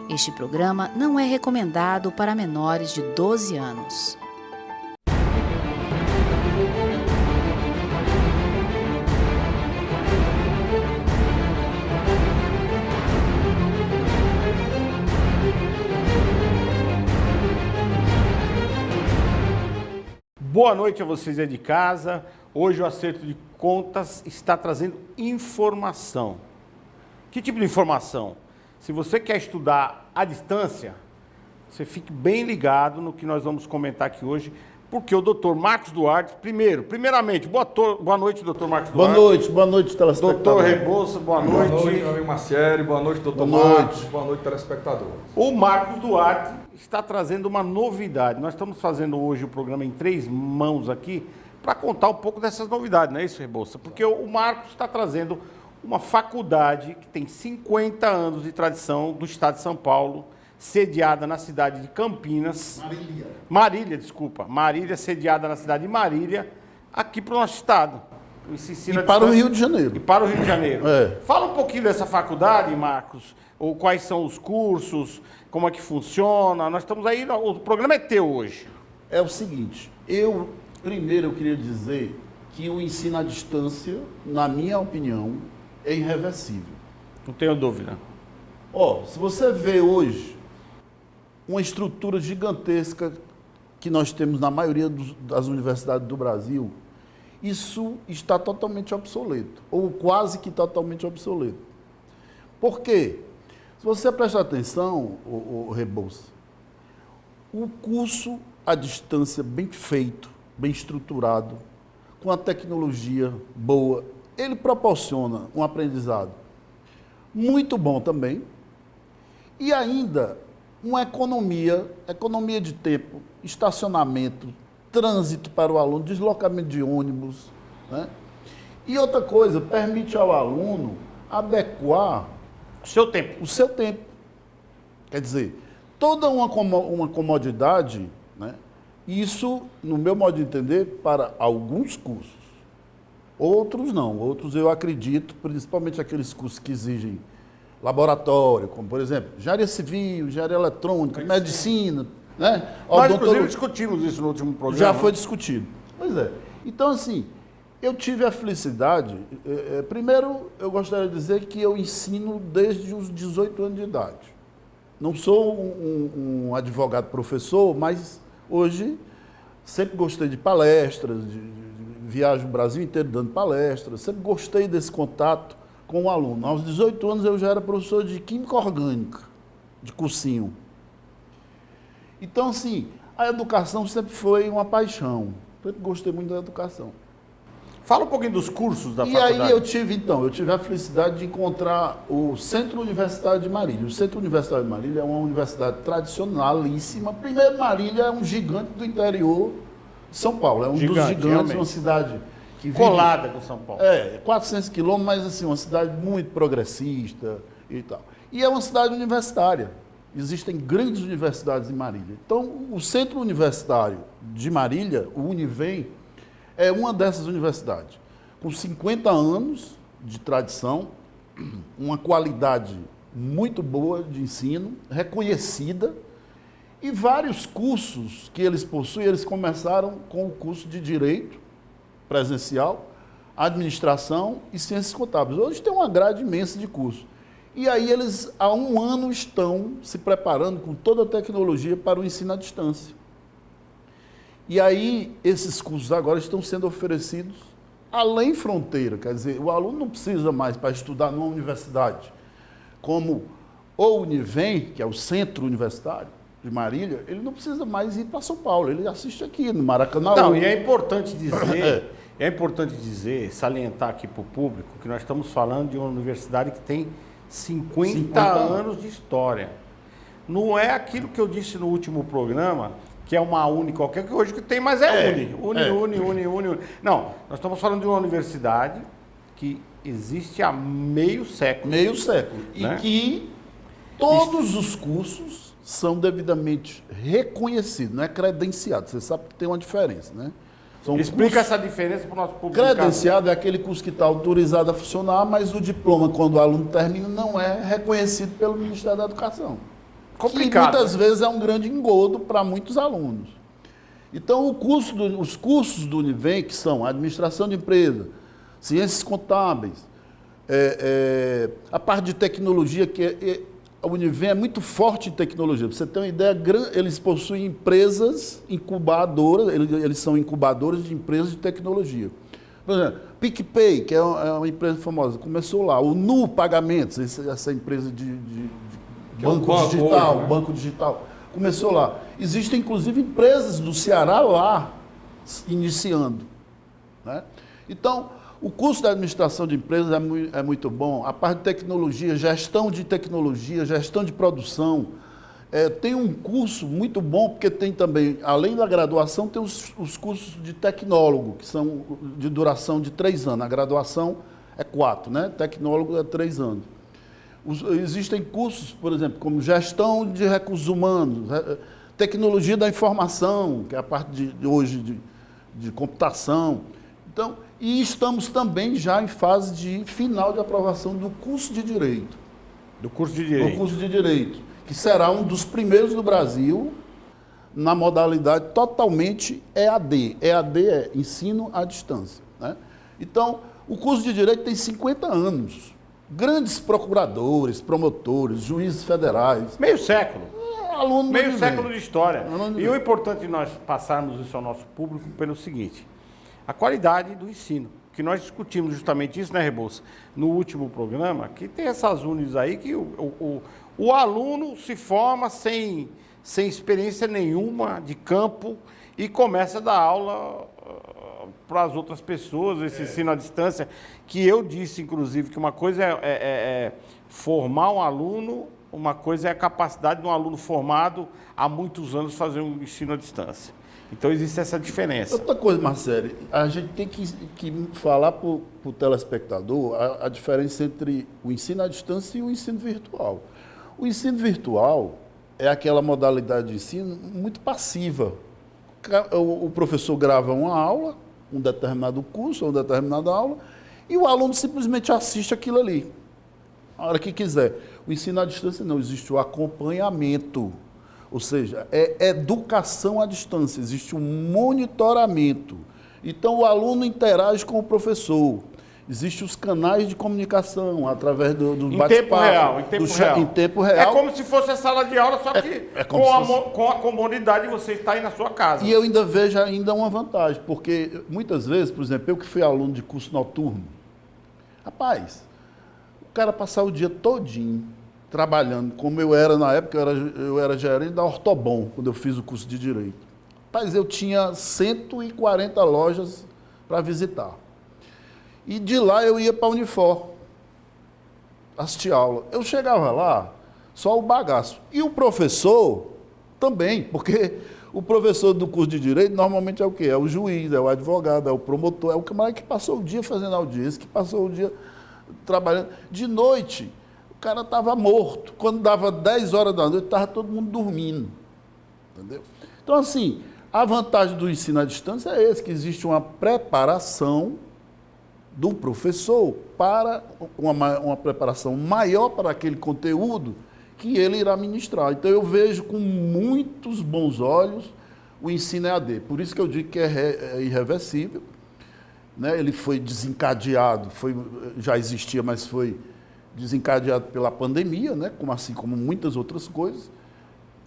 Este programa não é recomendado para menores de 12 anos. Boa noite a vocês aí de casa. Hoje o Acerto de Contas está trazendo informação. Que tipo de informação? Se você quer estudar à distância, você fique bem ligado no que nós vamos comentar aqui hoje, porque o Dr. Marcos Duarte, primeiramente, boa noite, Dr. Marcos Duarte. Boa noite, telespectador. Dr. Rebouça, boa noite. Boa noite, meu amigo Maciel, boa noite, doutor Marcos, boa noite, telespectador. O Marcos Duarte está trazendo uma novidade. Nós estamos fazendo hoje o programa em 3 mãos aqui, para contar um pouco dessas novidades, não é isso, Rebouça? Porque o Marcos está trazendo uma faculdade que tem 50 anos de tradição do estado de São Paulo, sediada na cidade de Campinas. Marília, sediada na cidade de Marília, aqui para o nosso estado. E para o Rio de Janeiro. E para o Rio de Janeiro. É. Fala um pouquinho dessa faculdade, Marcos, ou quais são os cursos, como é que funciona. Nós estamos aí, o programa é teu hoje. É o seguinte, primeiro eu queria dizer que o ensino à distância, na minha opinião, é irreversível. Não tenho dúvida. Se você vê hoje uma estrutura gigantesca que nós temos na maioria das universidades do Brasil, isso está totalmente obsoleto, ou quase que totalmente obsoleto. Por quê? Se você prestar atenção, o Rebouça, o curso à distância bem feito, bem estruturado, com a tecnologia boa, ele proporciona um aprendizado muito bom também e ainda uma economia de tempo, estacionamento, trânsito para o aluno, deslocamento de ônibus, né? E outra coisa, permite ao aluno adequar o seu tempo. Quer dizer, toda uma comodidade, né? Isso, no meu modo de entender, para alguns cursos. Outros não. Outros eu acredito, principalmente aqueles cursos que exigem laboratório, como, por exemplo, engenharia civil, engenharia eletrônica, medicina, né? Nós, inclusive, discutimos isso no último programa. Já foi discutido. Pois é. Então, assim, eu tive a felicidade... primeiro, eu gostaria de dizer que eu ensino desde os 18 anos de idade. Não sou um advogado professor, mas hoje sempre gostei de palestras, viajo o Brasil inteiro dando palestras, sempre gostei desse contato com o aluno. Aos 18 anos eu já era professor de Química Orgânica, de cursinho. Então, assim, a educação sempre foi uma paixão. Sempre gostei muito da educação. Fala um pouquinho dos cursos da faculdade. E aí eu tive a felicidade de encontrar o Centro Universitário de Marília. O Centro Universitário de Marília é uma universidade tradicionalíssima. Primeiro, Marília é um gigante do interior de São Paulo. É um dos gigantes, realmente. Uma cidade que colada com São Paulo. 400 quilômetros, mas assim, uma cidade muito progressista e tal. E é uma cidade universitária. Existem grandes universidades em Marília. Então, o Centro Universitário de Marília, o Univem, é uma dessas universidades, com 50 anos de tradição, uma qualidade muito boa de ensino, reconhecida, e vários cursos que eles possuem. Eles começaram com o curso de Direito presencial, Administração e Ciências Contábeis. Hoje tem uma grade imensa de cursos. E aí eles, há um ano, estão se preparando com toda a tecnologia para o ensino à distância. E aí, esses cursos agora estão sendo oferecidos além fronteira, quer dizer, o aluno não precisa mais para estudar numa universidade, como o Univem, que é o Centro Universitário de Marília, ele não precisa mais ir para São Paulo, ele assiste aqui no Maracanã. Não, e é importante dizer, salientar aqui para o público, que nós estamos falando de uma universidade que tem 50 anos de história. Não é aquilo que eu disse no último programa, que é uma uni qualquer, que hoje que tem, mas uni. Não, nós estamos falando de uma universidade que existe há meio século. Meio século. Né? E que todos os cursos são devidamente reconhecidos, não é credenciado. Você sabe que tem uma diferença, né? Explica essa diferença para o nosso público. Credenciado é aquele curso que está autorizado a funcionar, mas o diploma, quando o aluno termina, não é reconhecido pelo Ministério da Educação. complicado. Que muitas vezes é um grande engodo para muitos alunos. Então, os cursos do Univem, que são administração de empresa, ciências contábeis, a parte de tecnologia, a Univem é muito forte em tecnologia. Para você ter uma ideia, eles possuem empresas incubadoras, eles são incubadores de empresas de tecnologia. Por exemplo, PicPay, que é uma empresa famosa, começou lá. O Nu Pagamentos, essa empresa de banco digital, hoje, né? banco digital, começou lá. Existem, inclusive, empresas do Ceará lá iniciando, né? Então, o curso de administração de empresas é muito bom. A parte de tecnologia, gestão de produção. Tem um curso muito bom, porque tem também, além da graduação, tem os cursos de tecnólogo, que são de duração de 3 anos. A graduação é 4, né? Tecnólogo é 3 anos. Existem cursos, por exemplo, como gestão de recursos humanos, tecnologia da informação, que é a parte hoje de computação. Então, e estamos também já em fase de final de aprovação do curso de Direito. Do curso de Direito. Do curso de Direito, que será um dos primeiros do Brasil na modalidade totalmente EAD. EAD é ensino à distância, né? Então, o curso de Direito tem 50 anos. Grandes procuradores, promotores, juízes federais. Meio século. Aluno Meio século de história. Aluno E o importante de nós passarmos isso ao nosso público pelo seguinte: a qualidade do ensino. Que nós discutimos justamente isso, né, Rebouça? No último programa, que tem essas unis aí que o aluno se forma sem experiência nenhuma de campo e começa a dar aula para as outras pessoas, esse ensino à distância, que eu disse, inclusive, que uma coisa é formar um aluno, uma coisa é a capacidade de um aluno formado há muitos anos fazer um ensino à distância. Então, existe essa diferença. Outra coisa, Marcelo, a gente tem que falar para o telespectador a diferença entre o ensino à distância e o ensino virtual. O ensino virtual é aquela modalidade de ensino muito passiva. O professor grava uma aula, um determinado curso, uma determinada aula, e o aluno simplesmente assiste aquilo ali, a hora que quiser. O ensino à distância não, existe o acompanhamento, ou seja, é educação à distância, existe um monitoramento. Então, o aluno interage com o professor. Existem os canais de comunicação, através do bate-papo. Em tempo real. É como se fosse a sala de aula, só que com a comodidade de você estar aí na sua casa. E eu ainda vejo uma vantagem, porque muitas vezes, por exemplo, eu que fui aluno de curso noturno, rapaz, o cara passar o dia todinho trabalhando, como eu era na época, eu era gerente da Ortobon, quando eu fiz o curso de Direito. Rapaz, eu tinha 140 lojas para visitar. E de lá eu ia para a Unifor, assistir aula. Eu chegava lá, só o bagaço. E o professor também, porque o professor do curso de Direito normalmente é o quê? É o juiz, é o advogado, é o promotor, é o camarada que passou o dia fazendo audiência, que passou o dia trabalhando. De noite, o cara estava morto. Quando dava 10 horas da noite, estava todo mundo dormindo. Entendeu? Então, assim, a vantagem do ensino à distância é esse, que existe uma preparação do professor para uma preparação maior para aquele conteúdo que ele irá ministrar. Então, eu vejo com muitos bons olhos o ensino EAD. Por isso que eu digo que é irreversível, né? Ele foi desencadeado, já existia, mas foi desencadeado pela pandemia, né? Assim como muitas outras coisas,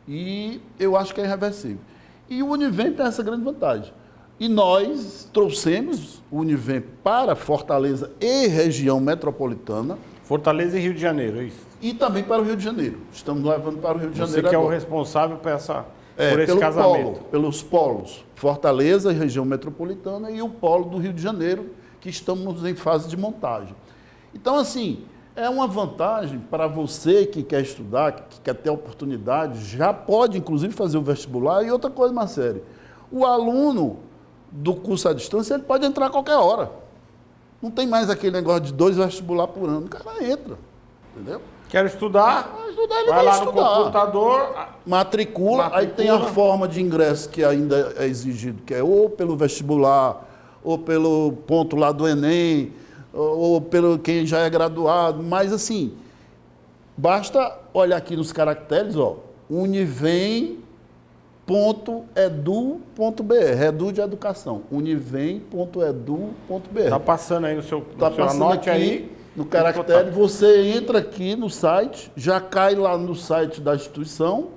e eu acho que é irreversível. E o Univem tem essa grande vantagem. E nós trouxemos o Univem para Fortaleza e região metropolitana. Fortaleza e Rio de Janeiro, é isso? E também para o Rio de Janeiro. Estamos levando para o Rio de Janeiro. Você que é o agora. responsável por esse casamento. Pelos polos. Fortaleza, região metropolitana, e o polo do Rio de Janeiro, que estamos em fase de montagem. Então, assim, é uma vantagem para você que quer estudar, que quer ter oportunidade, já pode, inclusive, fazer o vestibular. E outra coisa, Marcelo, o aluno do curso à distância, ele pode entrar a qualquer hora. Não tem mais aquele negócio de 2 vestibular por ano. O cara entra, entendeu? Quero estudar, Ele vai lá no computador, matricula, aí tem a forma de ingresso que ainda é exigido, que é ou pelo vestibular, ou pelo ponto lá do Enem, ou pelo quem já é graduado. Mas, assim, basta olhar aqui nos caracteres, ó, univem.edu.br, Edu de educação, univem.edu.br. Tá passando aí no seu, Tá no seu passando anote aqui aí. no caractere, você entra aqui no site, já cai lá no site da instituição,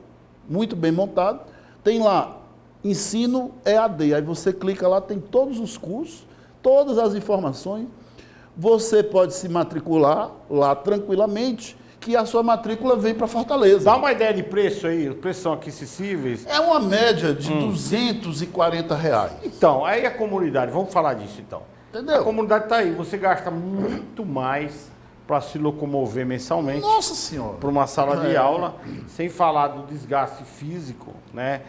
muito bem montado, tem lá ensino EAD, aí você clica lá, tem todos os cursos, todas as informações, você pode se matricular lá tranquilamente, que a sua matrícula vem para Fortaleza. Dá uma ideia de preço aí, os preços são aqui acessíveis. É uma média de R$240. Então, aí a comunidade, vamos falar disso então. Entendeu? A comunidade está aí, você gasta muito mais para se locomover mensalmente Nossa Senhora! para uma sala de aula, sem falar do desgaste físico, né?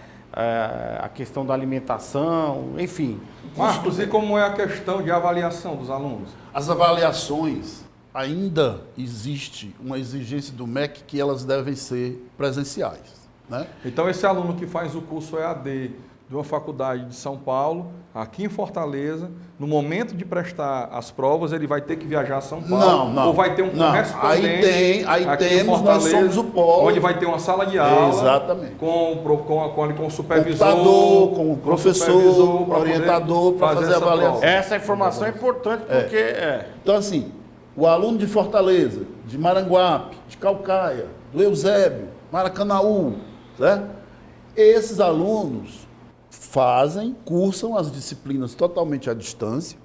A questão da alimentação, enfim. Marcos, e como é a questão de avaliação dos alunos? As avaliações, ainda existe uma exigência do MEC que elas devem ser presenciais, né? Então, esse aluno que faz o curso EAD de uma faculdade de São Paulo, aqui em Fortaleza, no momento de prestar as provas, ele vai ter que viajar a São Paulo? Não. Ou vai ter um correspondente Aí aqui em temos, nós Fortaleza, somos o polo. onde vai ter uma sala de aula, Exatamente. com o supervisor, Computador, com o professor, pra poder orientador, para fazer a essa avaliação. prova. Essa informação é importante porque Então, assim, o aluno de Fortaleza, de Maranguape, de Caucaia, do Eusébio, Maracanaú, certo? Esses alunos cursam as disciplinas totalmente à distância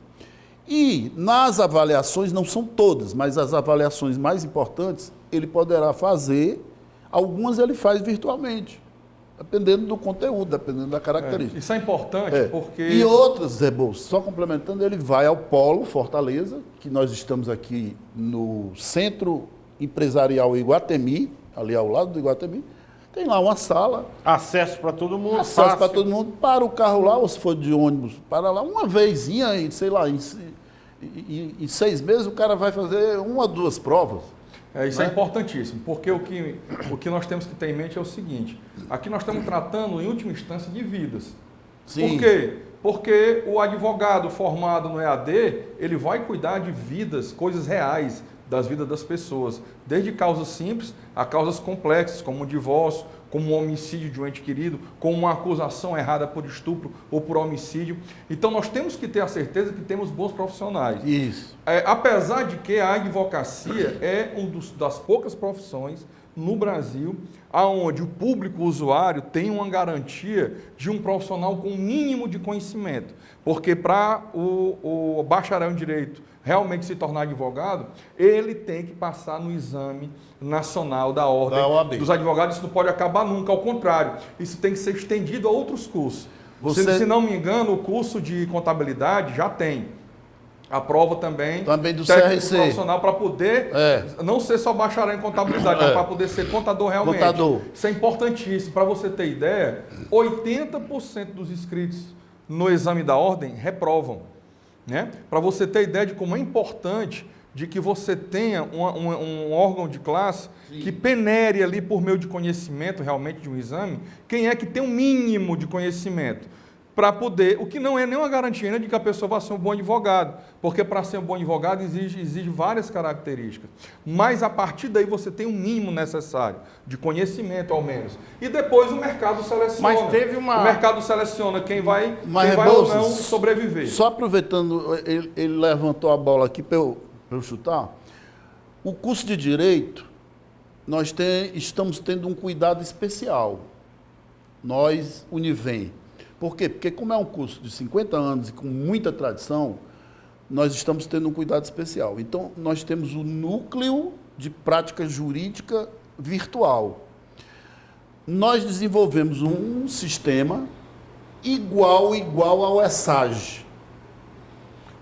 e nas avaliações, não são todas, mas as avaliações mais importantes, ele poderá fazer, algumas ele faz virtualmente, dependendo do conteúdo, dependendo da característica. Isso é importante porque... E outras, Zé Bolso, só complementando, ele vai ao Polo Fortaleza, que nós estamos aqui no Centro Empresarial Iguatemi, ali ao lado do Iguatemi, tem lá uma sala, acesso para todo mundo, acesso para fácil. todo mundo, para o carro lá, ou se for de ônibus, para lá, uma vezinha, sei lá, em 6 meses o cara vai fazer 1 ou 2 provas. Isso é importantíssimo, porque o que nós temos que ter em mente é o seguinte, aqui nós estamos tratando, em última instância, de vidas. Sim. Por quê? Porque o advogado formado no EAD, ele vai cuidar de vidas, coisas reais das vidas das pessoas, desde causas simples a causas complexas, como um divórcio, como um homicídio de um ente querido, como uma acusação errada por estupro ou por homicídio. Então nós temos que ter a certeza que temos bons profissionais. Isso. Apesar de que a advocacia é das poucas profissões no Brasil aonde o público usuário tem uma garantia de um profissional com o mínimo de conhecimento. Porque para o bacharel em direito realmente se tornar advogado, ele tem que passar no exame nacional da ordem dos advogados. Isso não pode acabar nunca, ao contrário, isso tem que ser estendido a outros cursos. Se não me engano, o curso de contabilidade já tem a prova também do técnico CRC profissional para poder não ser só bacharel em contabilidade, mas para poder ser contador realmente. Isso é importantíssimo. Para você ter ideia, 80% dos inscritos no exame da ordem reprovam. Né? Para você ter ideia de como é importante de que você tenha um órgão de classe que penere ali por meio de conhecimento realmente de um exame, quem é que tem um mínimo de conhecimento. Para poder, o que não é nenhuma garantia de que a pessoa vai ser um bom advogado, porque para ser um bom advogado exige várias características, mas a partir daí você tem um mínimo necessário, de conhecimento ao menos, e depois o mercado seleciona. Mas teve uma... O mercado seleciona quem vai ou não sobreviver. Só aproveitando, ele levantou a bola aqui para eu chutar, o curso de Direito, nós estamos tendo um cuidado especial, nós, Univem. Por quê? Porque como é um curso de 50 anos e com muita tradição, nós estamos tendo um cuidado especial. Então, nós temos o núcleo de prática jurídica virtual. Nós desenvolvemos um sistema igual ao ESAGE.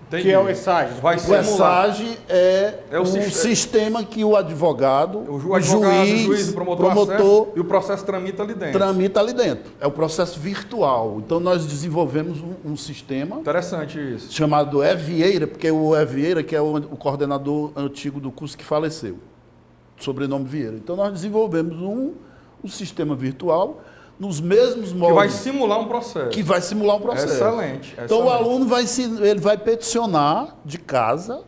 Entendi. Que é o ESAGE? O ESAGE é o sistema que o advogado, o juiz, o promotor e o processo tramita ali dentro. Tramita ali dentro. É o processo virtual. Então, nós desenvolvemos um sistema... Interessante isso. Chamado Evieira, porque o Evieira, que é o coordenador antigo do curso que faleceu. Sobrenome Vieira. Então, nós desenvolvemos um sistema virtual nos mesmos moldes. Que vai simular um processo. Excelente. Então, o aluno ele vai peticionar de casa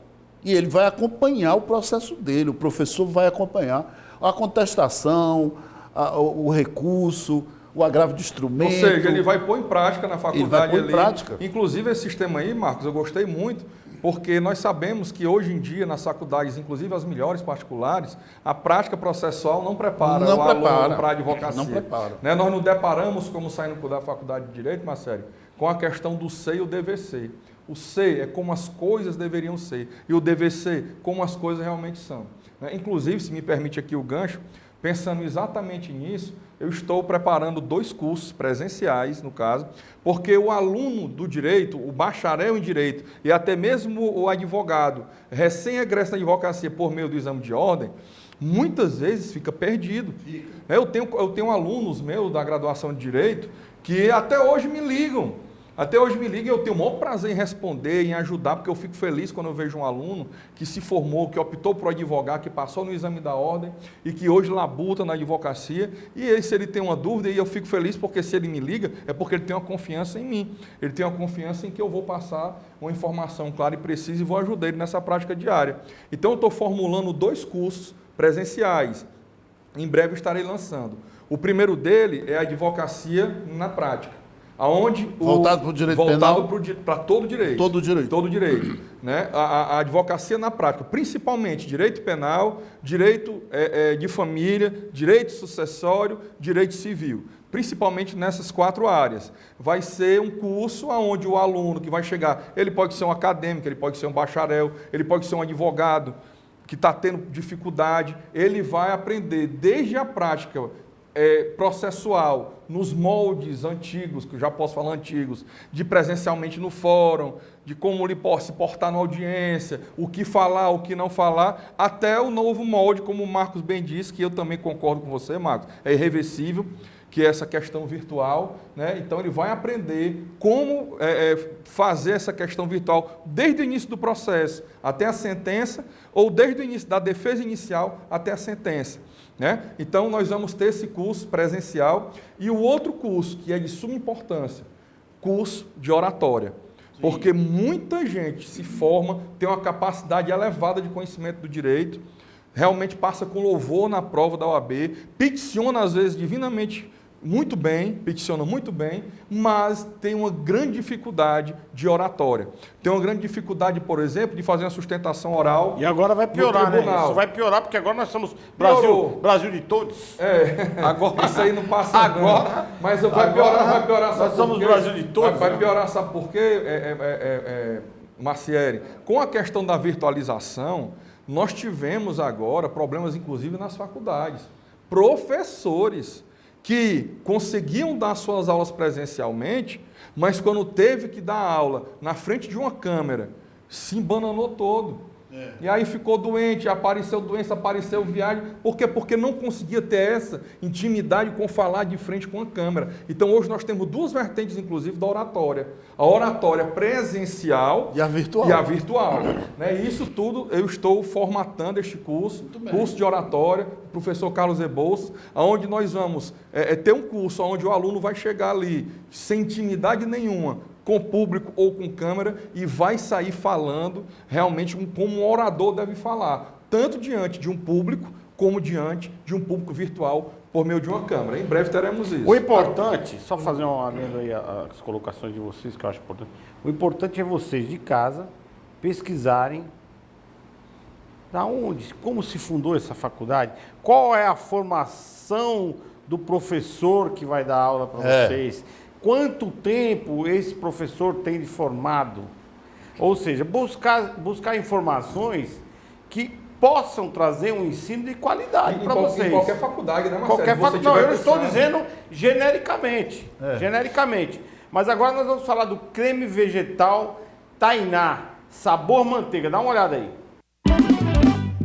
e ele vai acompanhar o processo dele. O professor vai acompanhar a contestação, o recurso, o agravo de instrumento. Ou seja, ele vai pôr em prática na faculdade. Ele vai pôr em prática. Inclusive, esse sistema aí, Marcos, eu gostei muito, porque nós sabemos que hoje em dia, nas faculdades, inclusive as melhores particulares, a prática processual não prepara o aluno para a advocacia. Não prepara. Né? Nós nos deparamos, como saindo da faculdade de Direito, Marcelo, com a questão do C e o DVC. O C é como as coisas deveriam ser, e o DVC, como as coisas realmente são. Né? Inclusive, se me permite aqui o gancho, pensando exatamente nisso, eu estou preparando 2 cursos presenciais, no caso, porque o aluno do direito, o bacharel em direito e até mesmo o advogado, recém-egresso na advocacia por meio do exame de ordem, muitas vezes fica perdido. Eu tenho alunos meus da graduação de direito que até hoje me ligam. Até hoje me ligam e eu tenho o maior prazer em responder, em ajudar, porque eu fico feliz quando eu vejo um aluno que se formou, que optou por advogar, que passou no exame da ordem e que hoje labuta na advocacia. E aí, se ele tem uma dúvida, e eu fico feliz porque se ele me liga, é porque ele tem uma confiança em mim. Ele tem uma confiança em que eu vou passar uma informação clara e precisa e vou ajudar ele nessa prática diária. Então, eu estou formulando 2 cursos presenciais. Em breve estarei lançando. O primeiro dele é a advocacia na prática. Aonde voltado para o direito penal? Para todo direito. Todo direito. Todo direito. Né? A advocacia na prática, principalmente direito penal, direito de família, direito sucessório, direito civil. Principalmente nessas 4 áreas. Vai ser um curso onde o aluno que vai chegar, ele pode ser um acadêmico, ele pode ser um bacharel, ele pode ser um advogado que está tendo dificuldade, ele vai aprender desde a prática processual, nos moldes antigos, que eu já posso falar antigos, de presencialmente no fórum, de como ele pode se portar na audiência, o que falar, o que não falar, até o novo molde, como o Marcos bem disse, que eu também concordo com você, Marcos, é irreversível, que é essa questão virtual, né? Então ele vai aprender como fazer essa questão virtual desde o início do processo até a sentença, ou desde o início da defesa inicial até a sentença. Né? Então, nós vamos ter esse curso presencial e o outro curso, que é de suma importância, curso de oratória. Sim. Porque muita gente se forma, tem uma capacidade elevada de conhecimento do direito, realmente passa com louvor na prova da OAB, peticiona às vezes divinamente muito bem, peticiona muito bem, mas tem uma grande dificuldade de oratória. Tem uma grande dificuldade, por exemplo, de fazer uma sustentação oral. E agora vai piorar, né? Isso vai piorar, porque agora nós somos Brasil de todos. Agora isso aí não passa agora, mas vai piorar. Nós somos Brasil de todos. Vai piorar, sabe por quê, Marcieri? Com a questão da virtualização, nós tivemos agora problemas, inclusive, nas faculdades. Professores que conseguiam dar suas aulas presencialmente, mas quando teve que dar aula na frente de uma câmera, se embananou todo. E aí ficou doente, apareceu doença, apareceu viagem. Por quê? Porque não conseguia ter essa intimidade com falar de frente com a câmera. Então hoje nós temos 2 vertentes, inclusive, da oratória. A oratória presencial e a virtual. Né? Isso tudo eu estou formatando este curso de oratória, professor Carlos Rebouças, onde nós vamos ter um curso onde o aluno vai chegar ali sem intimidade nenhuma, com público ou com câmera, e vai sair falando realmente como um orador deve falar, tanto diante de um público, como diante de um público virtual, por meio de uma câmera. Em breve teremos isso. O importante, só fazer uma adendo aí às colocações de vocês, que eu acho importante, o importante é vocês de casa pesquisarem da onde, como se fundou essa faculdade, qual é a formação do professor que vai dar aula para vocês, quanto tempo esse professor tem de formado? Ou seja, buscar informações que possam trazer um ensino de qualidade para vocês. Em qualquer faculdade, né, Marcelo? Qualquer faculdade. Não, eu estou dizendo genericamente. Genericamente. Mas agora nós vamos falar do creme vegetal Tainá, sabor manteiga. Dá uma olhada aí.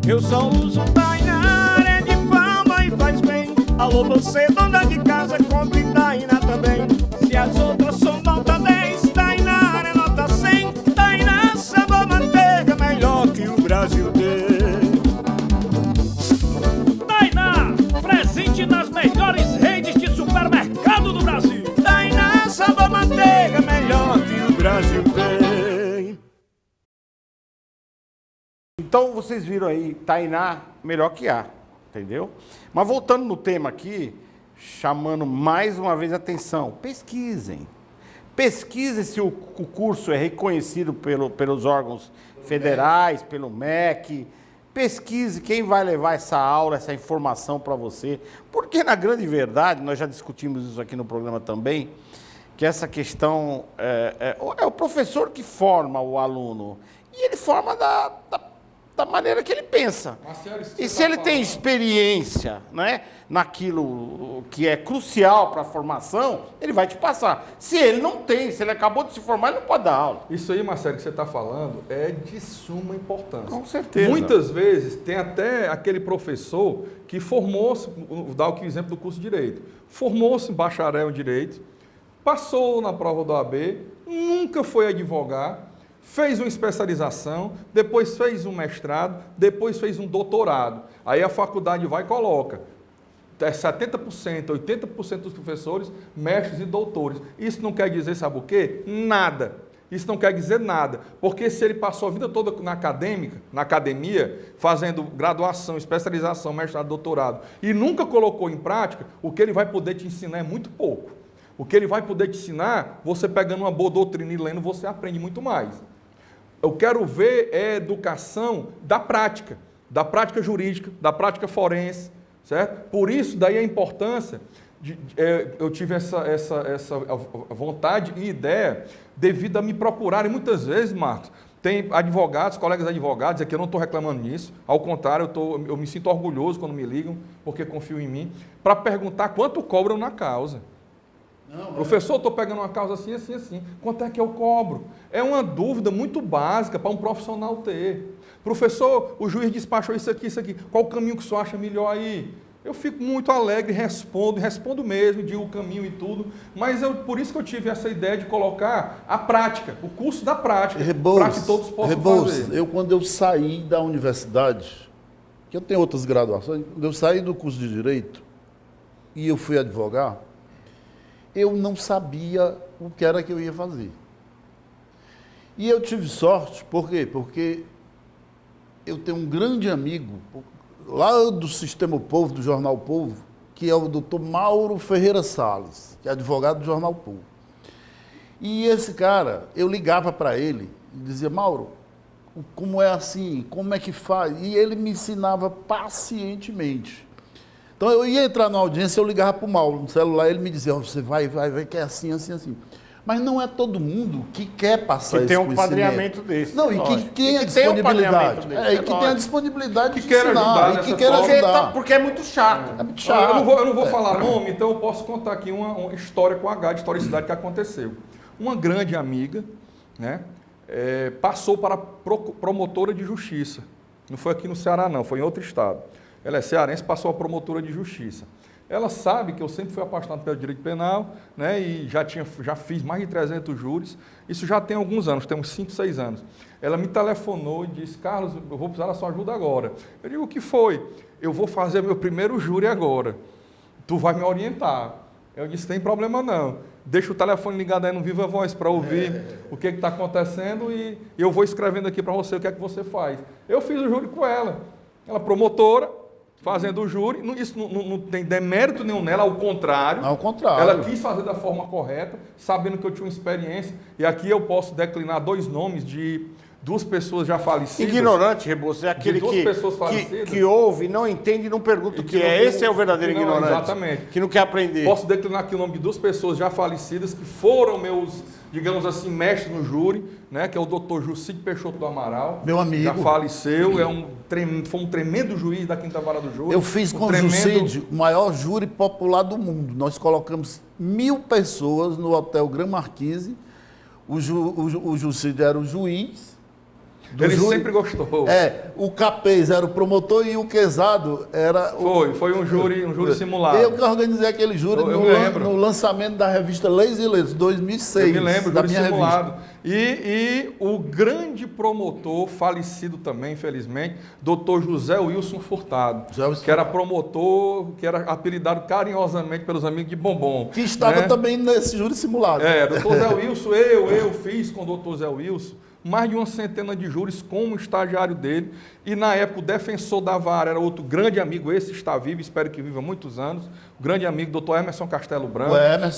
Eu só uso Tainá, é de palma e faz bem. Alô, você, dona de casa, compre Tainá também. Se as outras são nota 10, Tainá é nota 100. Tainá, sabor manteiga, melhor que o Brasil tem. Tainá, presente nas melhores redes de supermercado do Brasil. Tainá, sabor manteiga, melhor que o Brasil tem. Então vocês viram aí, Tainá, melhor que A. entendeu? Mas voltando no tema aqui, chamando mais uma vez a atenção, pesquisem. Pesquisem se o curso é reconhecido pelos órgãos federais, pelo MEC. Pesquise quem vai levar essa aula, essa informação para você. Porque, na grande verdade, nós já discutimos isso aqui no programa também, que essa questão é o professor que forma o aluno. E ele forma da maneira que ele pensa. E se ele tem experiência, né, naquilo que é crucial para a formação, ele vai te passar. Se ele não tem, se ele acabou de se formar, ele não pode dar aula. Isso aí, Marcelo, que você está falando é de suma importância. Com certeza. Muitas vezes tem até aquele professor que formou-se, vou dar o exemplo do curso de Direito, formou-se em bacharel em Direito, passou na prova do OAB, nunca foi advogar, fez uma especialização, depois fez um mestrado, depois fez um doutorado. Aí a faculdade vai e coloca 70%, 80% dos professores, mestres e doutores. Isso não quer dizer, sabe o quê? Nada. Isso não quer dizer nada, porque se ele passou a vida toda na academia, fazendo graduação, especialização, mestrado, doutorado, e nunca colocou em prática, o que ele vai poder te ensinar é muito pouco. O que ele vai poder te ensinar, você pegando uma boa doutrina e lendo, você aprende muito mais. Eu quero ver educação da prática jurídica, da prática forense, certo? Por isso, daí a importância, eu tive essa vontade e ideia devido a me procurarem muitas vezes, Marcos. Tem advogados, colegas advogados, aqui eu não estou reclamando disso, ao contrário, eu me sinto orgulhoso quando me ligam, porque confiam em mim, para perguntar quanto cobram na causa. Não, professor, eu estou pegando uma causa assim, assim, assim. Quanto é que eu cobro? É uma dúvida muito básica para um profissional ter. Professor, o juiz despachou isso aqui, isso aqui. Qual o caminho que o senhor acha melhor aí? Eu fico muito alegre, respondo mesmo, digo o caminho e tudo. Mas por isso que eu tive essa ideia de colocar a prática, o curso da prática, para que todos possam fazer. Quando eu saí da universidade, que eu tenho outras graduações, quando eu saí do curso de Direito e eu fui advogar, eu não sabia o que era que eu ia fazer. E eu tive sorte, por quê? Porque eu tenho um grande amigo, lá do Sistema O Povo, do Jornal O Povo, que é o doutor Mauro Ferreira Salles, que é advogado do Jornal O Povo. E esse cara, eu ligava para ele e dizia, Mauro, como é assim? Como é que faz? E ele me ensinava pacientemente. Então, eu ia entrar na audiência, eu ligava para o Mauro no celular, ele me dizia, você vai, que é assim, assim, assim. Mas não é todo mundo que quer passar esse conhecimento. Que tem um padrinhamento desse. Não, e que tem a disponibilidade. E que tem a disponibilidade de ensinar, e que quer ajudar. Porque é muito chato. É muito chato. Eu não vou falar nome, então eu posso contar aqui uma história com H, de historicidade que aconteceu. Uma grande amiga, né, passou para promotora de justiça. Não foi aqui no Ceará, não, foi em outro estado. Ela é cearense, passou a promotora de justiça. Ela sabe que eu sempre fui apaixonado pelo direito penal, né, e já fiz mais de 300 júris. Isso já tem alguns anos, tem uns 5, 6 anos. Ela me telefonou e disse, Carlos, eu vou precisar da sua ajuda agora. Eu digo, o que foi? Eu vou fazer meu primeiro júri agora. Tu vai me orientar. Eu disse, tem problema não. Deixa o telefone ligado aí no Viva Voz para ouvir o que está acontecendo e eu vou escrevendo aqui para você o que é que você faz. Eu fiz o júri com ela. Ela promotora, fazendo o júri, isso não tem demérito nenhum nela, ao contrário. Ao contrário. Ela quis fazer da forma correta, sabendo que eu tinha uma experiência, e aqui eu posso declinar 2 nomes de 2 pessoas já falecidas. Ignorante, Rebouças, é aquele que ouve, não entende e não pergunta o que é. Esse é o verdadeiro ignorante. Exatamente. Que não quer aprender. Posso declinar aqui o nome de 2 pessoas já falecidas, que foram meus, digamos assim, mestres no júri, né, que é o doutor Jucide Peixoto do Amaral. Meu amigo. Já faleceu, foi um tremendo juiz da Quinta Vara do Júri. Eu fiz com o Jucide o maior júri popular do mundo. Nós colocamos 1000 pessoas no Hotel Gran Marquise. O Jucide era o juiz. Ele sempre gostou. O Capês era o promotor e o Quezado era Foi um júri simulado. Eu que organizei aquele júri no lançamento da revista Leis e Letras, 2006. Eu me lembro, da júri minha simulado. revista. E o grande promotor, falecido também, infelizmente, doutor José Wilson Furtado, que era promotor, que era apelidado carinhosamente pelos amigos de Bombom. Que estava também nesse júri simulado. Doutor Zé Wilson, eu fiz com o doutor Zé Wilson mais de uma centena de júris como estagiário dele, e na época o defensor da vara era outro grande amigo, esse está vivo, espero que viva muitos anos, o grande amigo, doutor Emerson Castelo Branco,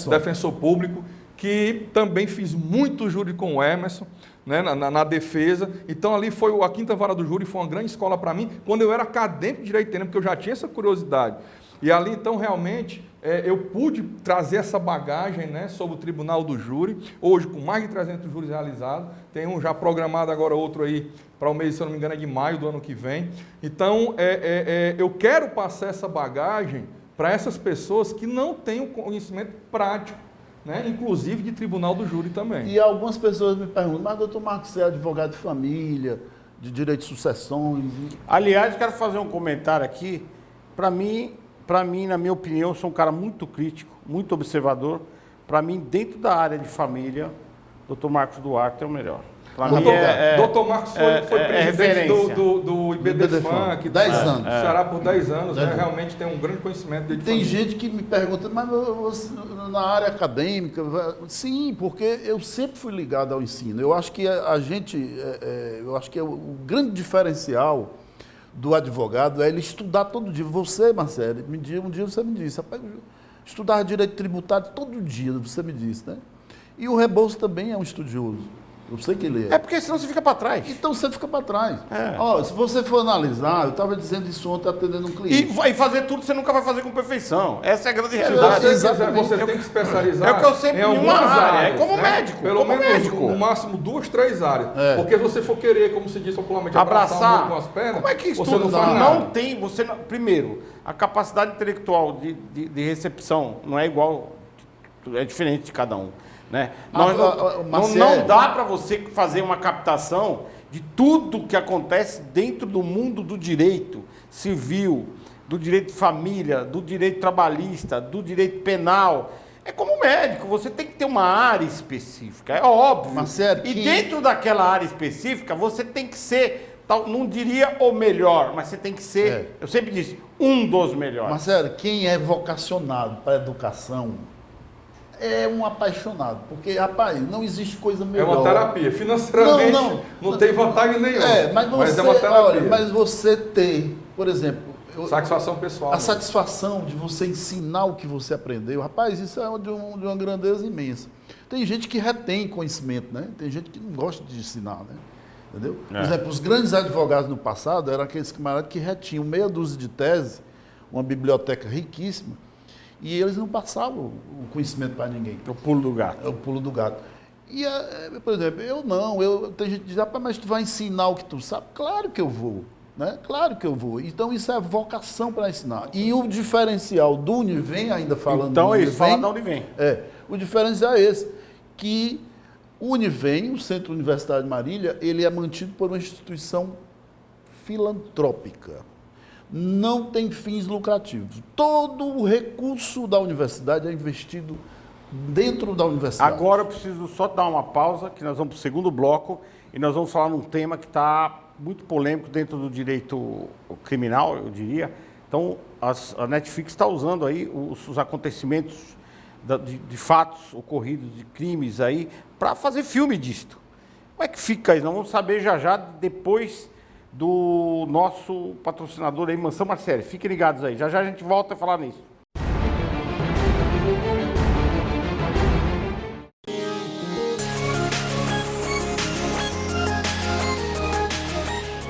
defensor público, que também fiz muito júri com o Emerson, né, na defesa. Então ali foi a quinta vara do júri, foi uma grande escola para mim, quando eu era acadêmico de direito penal, porque eu já tinha essa curiosidade. E ali, então, realmente, eu pude trazer essa bagagem, né, sobre o Tribunal do Júri, hoje com mais de 300 júris realizados, tem um já programado agora, outro aí, para o mês, se eu não me engano, é de maio do ano que vem. Então, eu quero passar essa bagagem para essas pessoas que não têm o conhecimento prático, né, inclusive de Tribunal do Júri também. E algumas pessoas me perguntam, mas doutor Marcos, você é advogado de família, de direito de sucessões? Aliás, quero fazer um comentário aqui. Para mim, na minha opinião, eu sou um cara muito crítico, muito observador. Para mim, dentro da área de família, doutor Marcos Duarte é o melhor. Para mim, doutor Marcos foi presidente do IBDFAN, que 10 anos. Ceará por 10 anos, né? Realmente tem um grande conhecimento de Tem gente que me pergunta, mas você, na área acadêmica, sim, porque eu sempre fui ligado ao ensino. Eu acho que o grande diferencial do advogado é ele estudar todo dia. Você, Marcelo, um dia você me disse, rapaz, estudar direito tributário todo dia, você me disse, né? E o Rebouças também é um estudioso. Eu sei que ele é. É porque senão você fica para trás. Então você fica para trás. Ó, se você for analisar, eu estava dizendo isso ontem atendendo um cliente. E fazer tudo você nunca vai fazer com perfeição. Essa é a grande realidade. Você tem que especializar. É o que eu sempre em uma área. É como médico. Pelo como menos médico. no máximo 2, 3 áreas. Porque se você for querer, como se diz popularmente, abraçar com as pernas, como é que você não faz nada. Não tem. Primeiro, a capacidade intelectual de recepção não é igual, é diferente de cada um. Né? Não dá para você fazer uma captação de tudo que acontece dentro do mundo do direito civil, do direito de família, do direito trabalhista, do direito penal. É como médico, você tem que ter uma área específica, é óbvio. Dentro daquela área específica, você tem que ser, não diria o melhor, mas você tem que ser, eu sempre disse, um dos melhores. Marcelo, quem é vocacionado para a educação é um apaixonado, porque, rapaz, não existe coisa melhor. É uma terapia. Financeiramente não tem vantagem nenhuma. Mas é uma terapia. Olha, mas você tem, por exemplo... Satisfação pessoal. A satisfação de você ensinar o que você aprendeu. Rapaz, isso é de uma grandeza imensa. Tem gente que retém conhecimento, né? Tem gente que não gosta de ensinar, né? Entendeu? Por exemplo, os grandes advogados no passado eram aqueles camaradas que retinham meia dúzia de teses, uma biblioteca riquíssima, e eles não passavam o conhecimento para ninguém. É o pulo do gato. É o pulo do gato. E, por exemplo, tem gente que diz, mas tu vai ensinar o que tu sabe? Claro que eu vou. Né? Claro que eu vou. Então, isso é vocação para ensinar. E o diferencial do Univem, ainda falando do Univem... Então, fala da Univem. O diferencial é esse, que o Univem, o Centro Universitário de Marília, ele é mantido por uma instituição filantrópica. Não tem fins lucrativos. Todo o recurso da universidade é investido dentro da universidade. Agora eu preciso só dar uma pausa, que nós vamos para o segundo bloco, e nós vamos falar num tema que está muito polêmico dentro do direito criminal, eu diria. Então, a Netflix está usando aí os acontecimentos de fatos ocorridos, de crimes aí, para fazer filme disto. Como é que fica isso? Nós vamos saber já depois do nosso patrocinador aí, Mansão Marcelo. Fiquem ligados aí. Já a gente volta a falar nisso.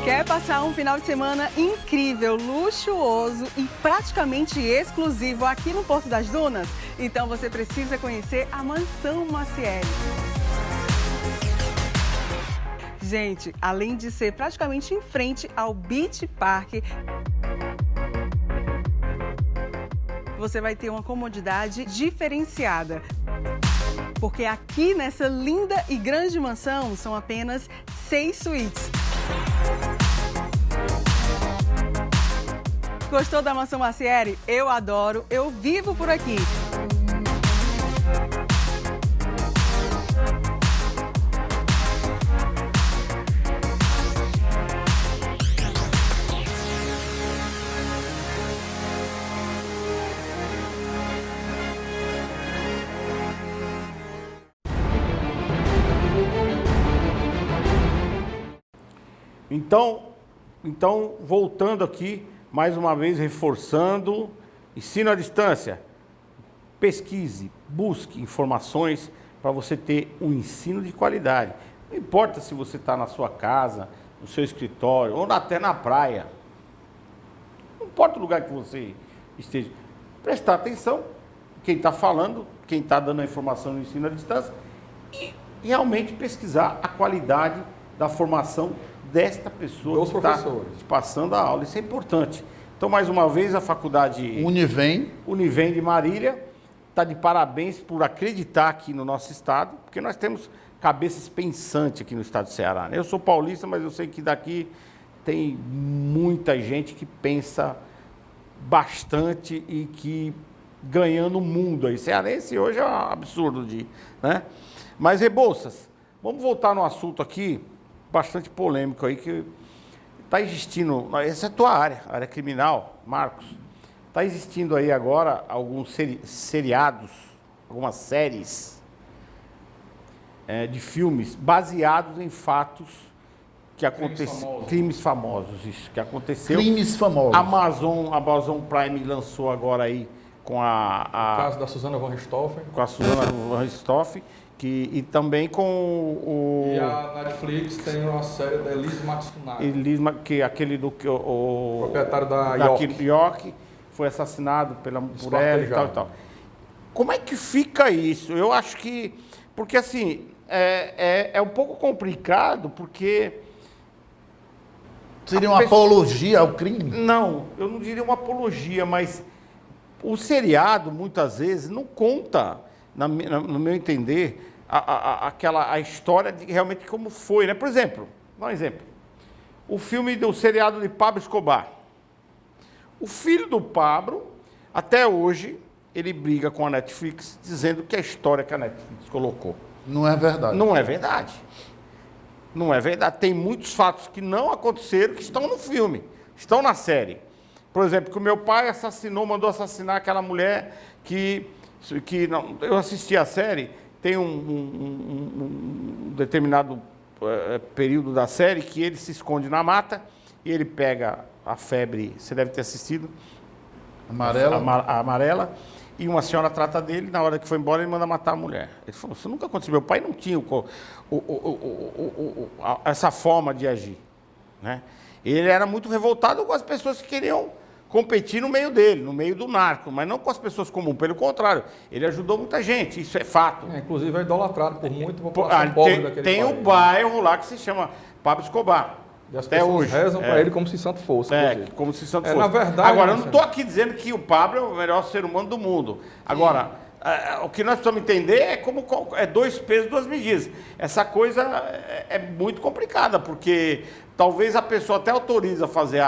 Quer passar um final de semana incrível, luxuoso e praticamente exclusivo aqui no Porto das Dunas? Então você precisa conhecer a Mansão Maciel. Gente, além de ser praticamente em frente ao Beach Park, você vai ter uma comodidade diferenciada. Porque aqui nessa linda e grande mansão são apenas 6 suítes. Gostou da Mansão Maciel? Eu adoro, eu vivo por aqui. Então, voltando aqui, mais uma vez, reforçando, ensino à distância. Pesquise, busque informações para você ter um ensino de qualidade. Não importa se você está na sua casa, no seu escritório ou até na praia. Não importa o lugar que você esteja. Prestar atenção quem está falando, quem está dando a informação no ensino à distância e realmente pesquisar a qualidade da formação desta pessoa que está passando a aula. Isso é importante. Então, mais uma vez, a faculdade Univem de Marília está de parabéns por acreditar aqui no nosso estado, porque nós temos cabeças pensantes aqui no estado do Ceará. Eu sou paulista, mas eu sei que daqui tem muita gente que pensa bastante e que ganhando o mundo aí. Cearense hoje é um absurdo, né? Mas, Rebouças, vamos voltar no assunto aqui, bastante polêmico aí, que está existindo, essa é a tua área criminal, Marcos, está existindo aí agora alguns seriados, algumas séries de filmes baseados em fatos que aconteceram, crimes famosos, isso, que aconteceu. Crimes famosos. Amazon Prime lançou agora aí com a o caso da Susana von Richthofen. Com a Susana von Richthofen. E também com o... E a Netflix tem uma série da Elise Matsunaga. Que é aquele do que o proprietário da York foi assassinado por ela e tal. Como é que fica isso? Eu acho que... Porque, assim, é um pouco complicado, porque... Seria uma apologia ao crime? Não, eu não diria uma apologia, mas o seriado, muitas vezes, não conta, no meu entender, a história de realmente como foi, né? Por exemplo, dá um exemplo. O filme do seriado de Pablo Escobar. O filho do Pablo, até hoje, ele briga com a Netflix, dizendo que a história que a Netflix colocou. Não é verdade. Não é verdade. Não é verdade. Tem muitos fatos que não aconteceram, que estão no filme, estão na série. Por exemplo, que o meu pai mandou assassinar aquela mulher que não, eu assisti a série, tem um determinado período da série que ele se esconde na mata e ele pega a febre, você deve ter assistido, a amarela, e uma senhora trata dele, na hora que foi embora ele manda matar a mulher. Ele falou, isso nunca aconteceu, meu pai não tinha essa forma de agir, né? Ele era muito revoltado com as pessoas que queriam competir no meio dele, no meio do narco, mas não com as pessoas comuns, pelo contrário, ele ajudou muita gente, isso é fato. Inclusive é idolatrado por muita população pobre daquele país. Tem um bairro lá que se chama Pablo Escobar. E as pessoas rezam para ele como se santo fosse. Como se santo fosse. Na verdade, agora, eu não estou aqui dizendo que o Pablo é o melhor ser humano do mundo. Agora, o que nós precisamos entender é como dois pesos, duas medidas. Essa coisa é muito complicada, porque talvez a pessoa até autoriza fazer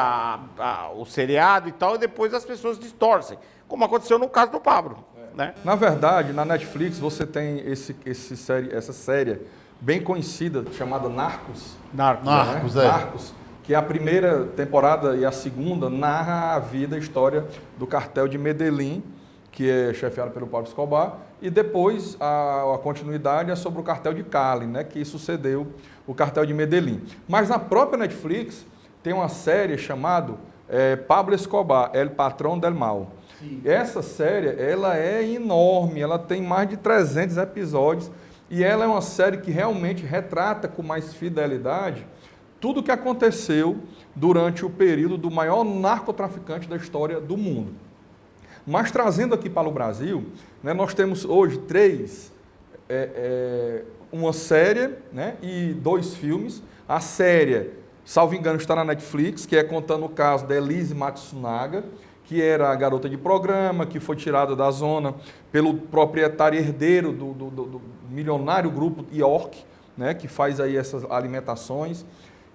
o seriado e tal, e depois as pessoas distorcem, como aconteceu no caso do Pablo. Né? Na verdade, na Netflix você tem essa série bem conhecida, chamada Narcos. Narcos, que a primeira temporada e a segunda narra a vida e a história do cartel de Medellín, que é chefiado pelo Pablo Escobar, e depois a continuidade é sobre o cartel de Cali, né, que sucedeu o cartel de Medellín. Mas na própria Netflix tem uma série chamada Pablo Escobar, El Patrón del Mal. Sim. Essa série, ela é enorme, ela tem mais de 300 episódios, e ela é uma série que realmente retrata com mais fidelidade tudo o que aconteceu durante o período do maior narcotraficante da história do mundo. Mas trazendo aqui para o Brasil, né, nós temos hoje uma série, né, e 2 filmes. A série, salvo engano, está na Netflix, que é contando o caso da Elise Matsunaga, que era a garota de programa, que foi tirada da zona pelo proprietário herdeiro do milionário grupo York, né, que faz aí essas alimentações.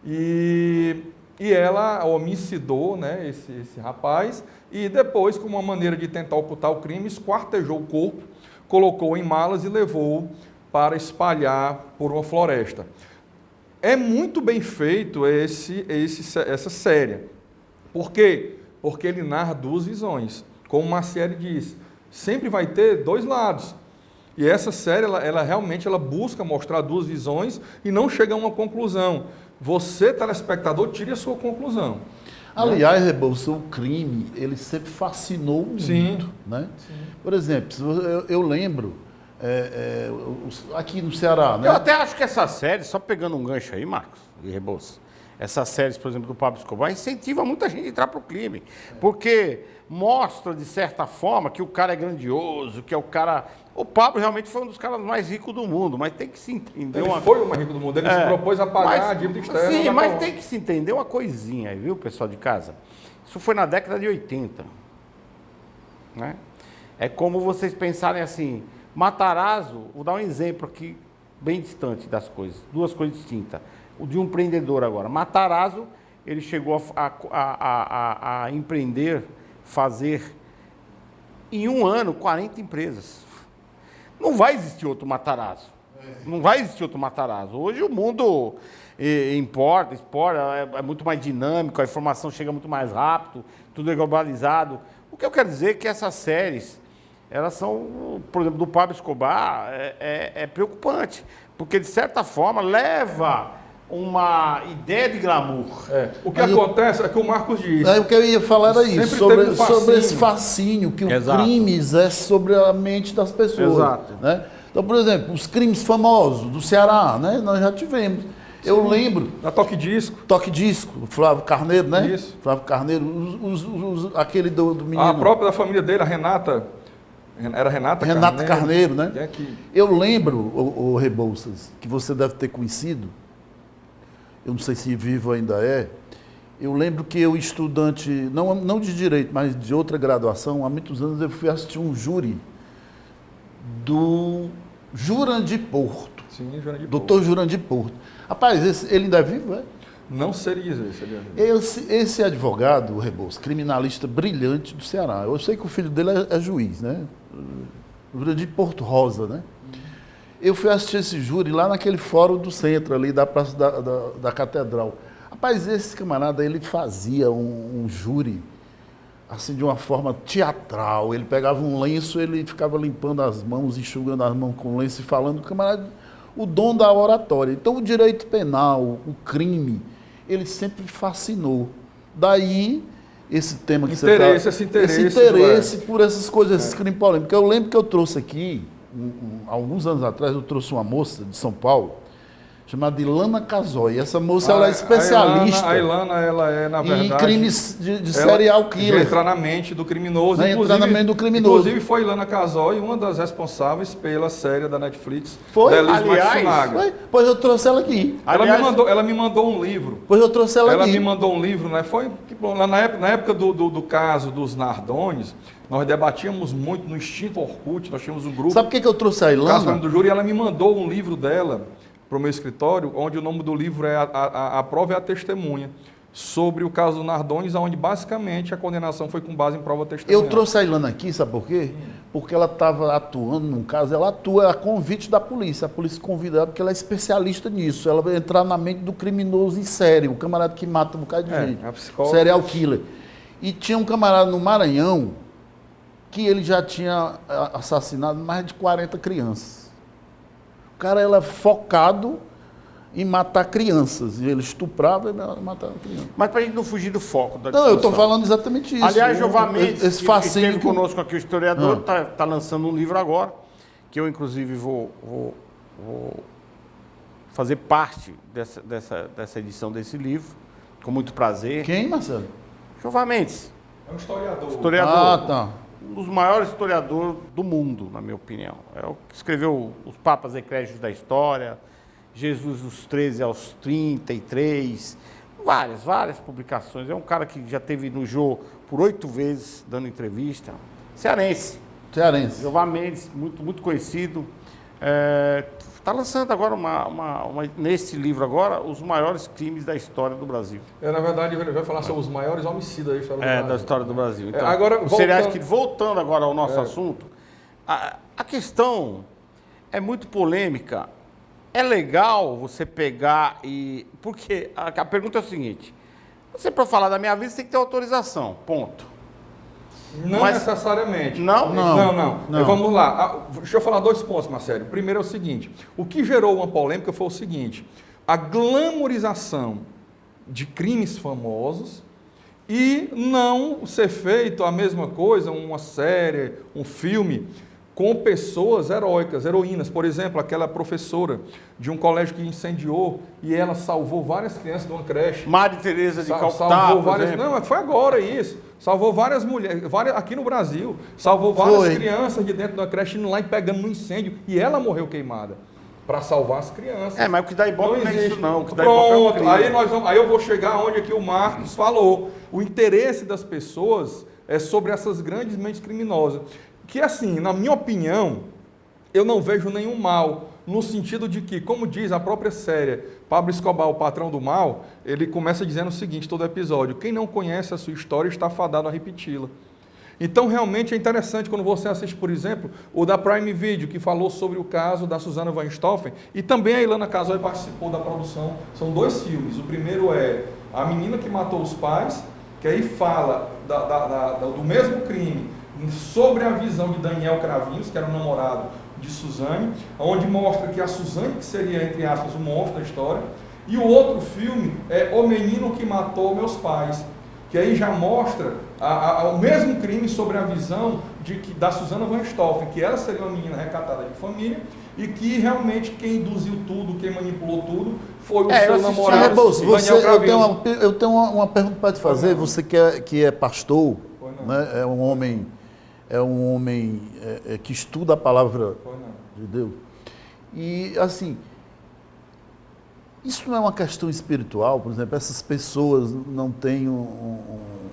E ela homicidou, né, esse rapaz, e depois, como uma maneira de tentar ocultar o crime, esquartejou o corpo, colocou em malas e levou para espalhar por uma floresta. É muito bem feito essa série. Por quê? Porque ele narra 2 visões. Como Maciel disse, sempre vai ter 2 lados. E essa série, ela realmente busca mostrar 2 visões e não chega a uma conclusão. você, telespectador, tire a sua conclusão. Aliás, Rebouças, o crime, ele sempre fascinou muito. Sim. Né? Sim. Por exemplo, eu lembro, aqui no Ceará... Né? Eu até acho que essa série, só pegando um gancho aí, Marcos e Rebouças, essas séries, por exemplo, do Pablo Escobar, incentiva muita gente a entrar para o crime. Porque mostra, de certa forma, que o cara é grandioso, que é o cara... O Pablo realmente foi um dos caras mais ricos do mundo, mas tem que se entender... Ele foi o mais rico do mundo, ele se propôs a pagar a dívida externa. Sim, mas tem que se entender uma coisinha aí, viu, pessoal de casa? Isso foi na década de 80. Né? É como vocês pensarem assim, Matarazzo, vou dar um exemplo aqui, bem distante das coisas, duas coisas distintas. O de um empreendedor agora. Matarazzo, ele chegou a empreender, fazer, em um ano, 40 empresas. Não vai existir outro Matarazzo. Não vai existir outro Matarazzo. Hoje o mundo exporta, é muito mais dinâmico, a informação chega muito mais rápido, tudo é globalizado. O que eu quero dizer é que essas séries, elas são, por exemplo, do Pablo Escobar, é preocupante, porque de certa forma leva uma ideia de glamour. O que acontece é que o Marcos diz... O que eu ia falar era isso, sobre esse fascínio que o crime exerce sobre a mente das pessoas. Exato. Né? Então, por exemplo, os crimes famosos do Ceará, né? Nós já tivemos. Sim. Eu lembro... Da Toque Disco. Toque Disco, Flávio Carneiro, né? Isso. Flávio Carneiro, aquele do menino... A própria da família dele, a Renata... Era Renata Carneiro, né? É que... Eu lembro, o Rebouças, que você deve ter conhecido, eu não sei se vivo ainda é, eu lembro que eu, estudante, não de direito, mas de outra graduação, há muitos anos eu fui assistir um júri do Jurandir Porto. Sim, Jurandir Porto. Doutor Jurandir Porto. Rapaz, ele ainda é vivo, é? Não seria esse. Esse advogado, o Rebouças, criminalista brilhante do Ceará. Eu sei que o filho dele é juiz, né? Jurandir Porto Rosa, né? Eu fui assistir esse júri lá naquele fórum do centro, ali da Praça da Catedral. Rapaz, esse camarada, ele fazia um júri, assim, de uma forma teatral. Ele pegava um lenço, ele ficava limpando as mãos, enxugando as mãos com o lenço e falando, camarada, o dom da oratória. Então, o direito penal, o crime, ele sempre fascinou. Daí, esse tema que esse interesse por essas coisas, esses crimes polêmicos. Eu lembro que eu trouxe aqui, alguns anos atrás, eu trouxe uma moça de São Paulo, chamada Ilana Casoy. Essa moça, ela é especialista. A Ilana, ela é, na verdade... Em crimes de serial killer. Entrar na mente do criminoso. Entrar na mente do criminoso. Inclusive, foi Ilana Casoy uma das responsáveis pela série da Netflix. Foi? Aliás, pois eu trouxe ela aqui. Ela me mandou um livro. Pois eu trouxe ela aqui. Ela me mandou um livro, né? Foi lá na época do caso dos Nardones, nós debatíamos muito no extinto Orkut, nós tínhamos um grupo... Sabe por que eu trouxe a Ilana? Do júri, e ela me mandou um livro dela para o meu escritório, onde o nome do livro é A Prova e a Testemunha, sobre o caso do Nardones, onde basicamente a condenação foi com base em prova testemunhal. Eu trouxe a Ilana aqui, sabe por quê? Porque ela estava atuando num caso, ela atua a convite da polícia, a polícia convida ela porque ela é especialista nisso, ela vai entrar na mente do criminoso em série, o camarada que mata um bocado de gente, a psicóloga. Serial killer. E tinha um camarada no Maranhão que ele já tinha assassinado mais de 40 crianças. O cara era focado em matar crianças. E ele estuprava e matava crianças. Mas para a gente não fugir do foco da discussão. Não, eu estou falando exatamente isso. Aliás, Jeová Mendes, esse fascínio esteve conosco aqui, o historiador, está lançando um livro agora, que eu, inclusive, vou fazer parte dessa edição desse livro, com muito prazer. Quem, Marcelo? Jeová Mendes. É um historiador. Ah, tá. Um dos maiores historiadores do mundo, na minha opinião. É o que escreveu os Papas Eclésios da História, Jesus dos 13 aos 33, várias publicações. É um cara que já esteve no Jô por 8 vezes dando entrevista. Cearense. Jeová Mendes, muito conhecido. Está lançando agora nesse livro agora, os maiores crimes da história do Brasil. Na verdade, ele vai falar sobre os maiores homicidas da história do Brasil. Da história do Brasil. Então, agora, voltando agora ao nosso assunto, a questão é muito polêmica. É legal você pegar e... Porque a pergunta é o seguinte, você para falar da minha vida, você tem que ter autorização, ponto. Não necessariamente. Não. Vamos lá. Deixa eu falar 2 pontos, Marcelo. Primeiro é o seguinte, o que gerou uma polêmica foi o seguinte, a glamorização de crimes famosos e não ser feito a mesma coisa, uma série, um filme, com pessoas heróicas, heroínas. Por exemplo, aquela professora de um colégio que incendiou e ela salvou várias crianças de uma creche. Maria Tereza de Calcutá, salvou várias, não, foi agora isso. Salvou várias mulheres, aqui no Brasil, salvou várias crianças de dentro da creche indo lá e pegando no incêndio e ela morreu queimada para salvar as crianças. Mas o que dá ibope não é isso não. O que dá Pronto, aí eu vou chegar onde aqui o Marcos falou. O interesse das pessoas é sobre essas grandes mentes criminosas. Que assim, na minha opinião, eu não vejo nenhum mal, no sentido de que, como diz a própria série, Pablo Escobar, o patrão do mal, ele começa dizendo o seguinte, todo episódio, quem não conhece a sua história está fadado a repeti-la. Então, realmente é interessante quando você assiste, por exemplo, o da Prime Video, que falou sobre o caso da Susana von Richthofen, e também a Ilana Casoy participou da produção. São 2 filmes. O primeiro é A Menina que Matou os Pais, que aí fala do mesmo crime, sobre a visão de Daniel Cravinhos, que era o namorado de Suzane, onde mostra que a Suzane que seria, entre aspas, o monstro da história. E o outro filme é O Menino que Matou Meus Pais, que aí já mostra o mesmo crime sobre a visão da Susana von Richthofen, que ela seria uma menina recatada de família e que realmente quem induziu tudo, quem manipulou tudo, foi o seu namorado, Daniel Cravinhos. Eu tenho uma pergunta para te fazer, você que é pastor, né, é um homem que estuda a palavra de Deus. E, assim, isso não é uma questão espiritual? Por exemplo, essas pessoas não têm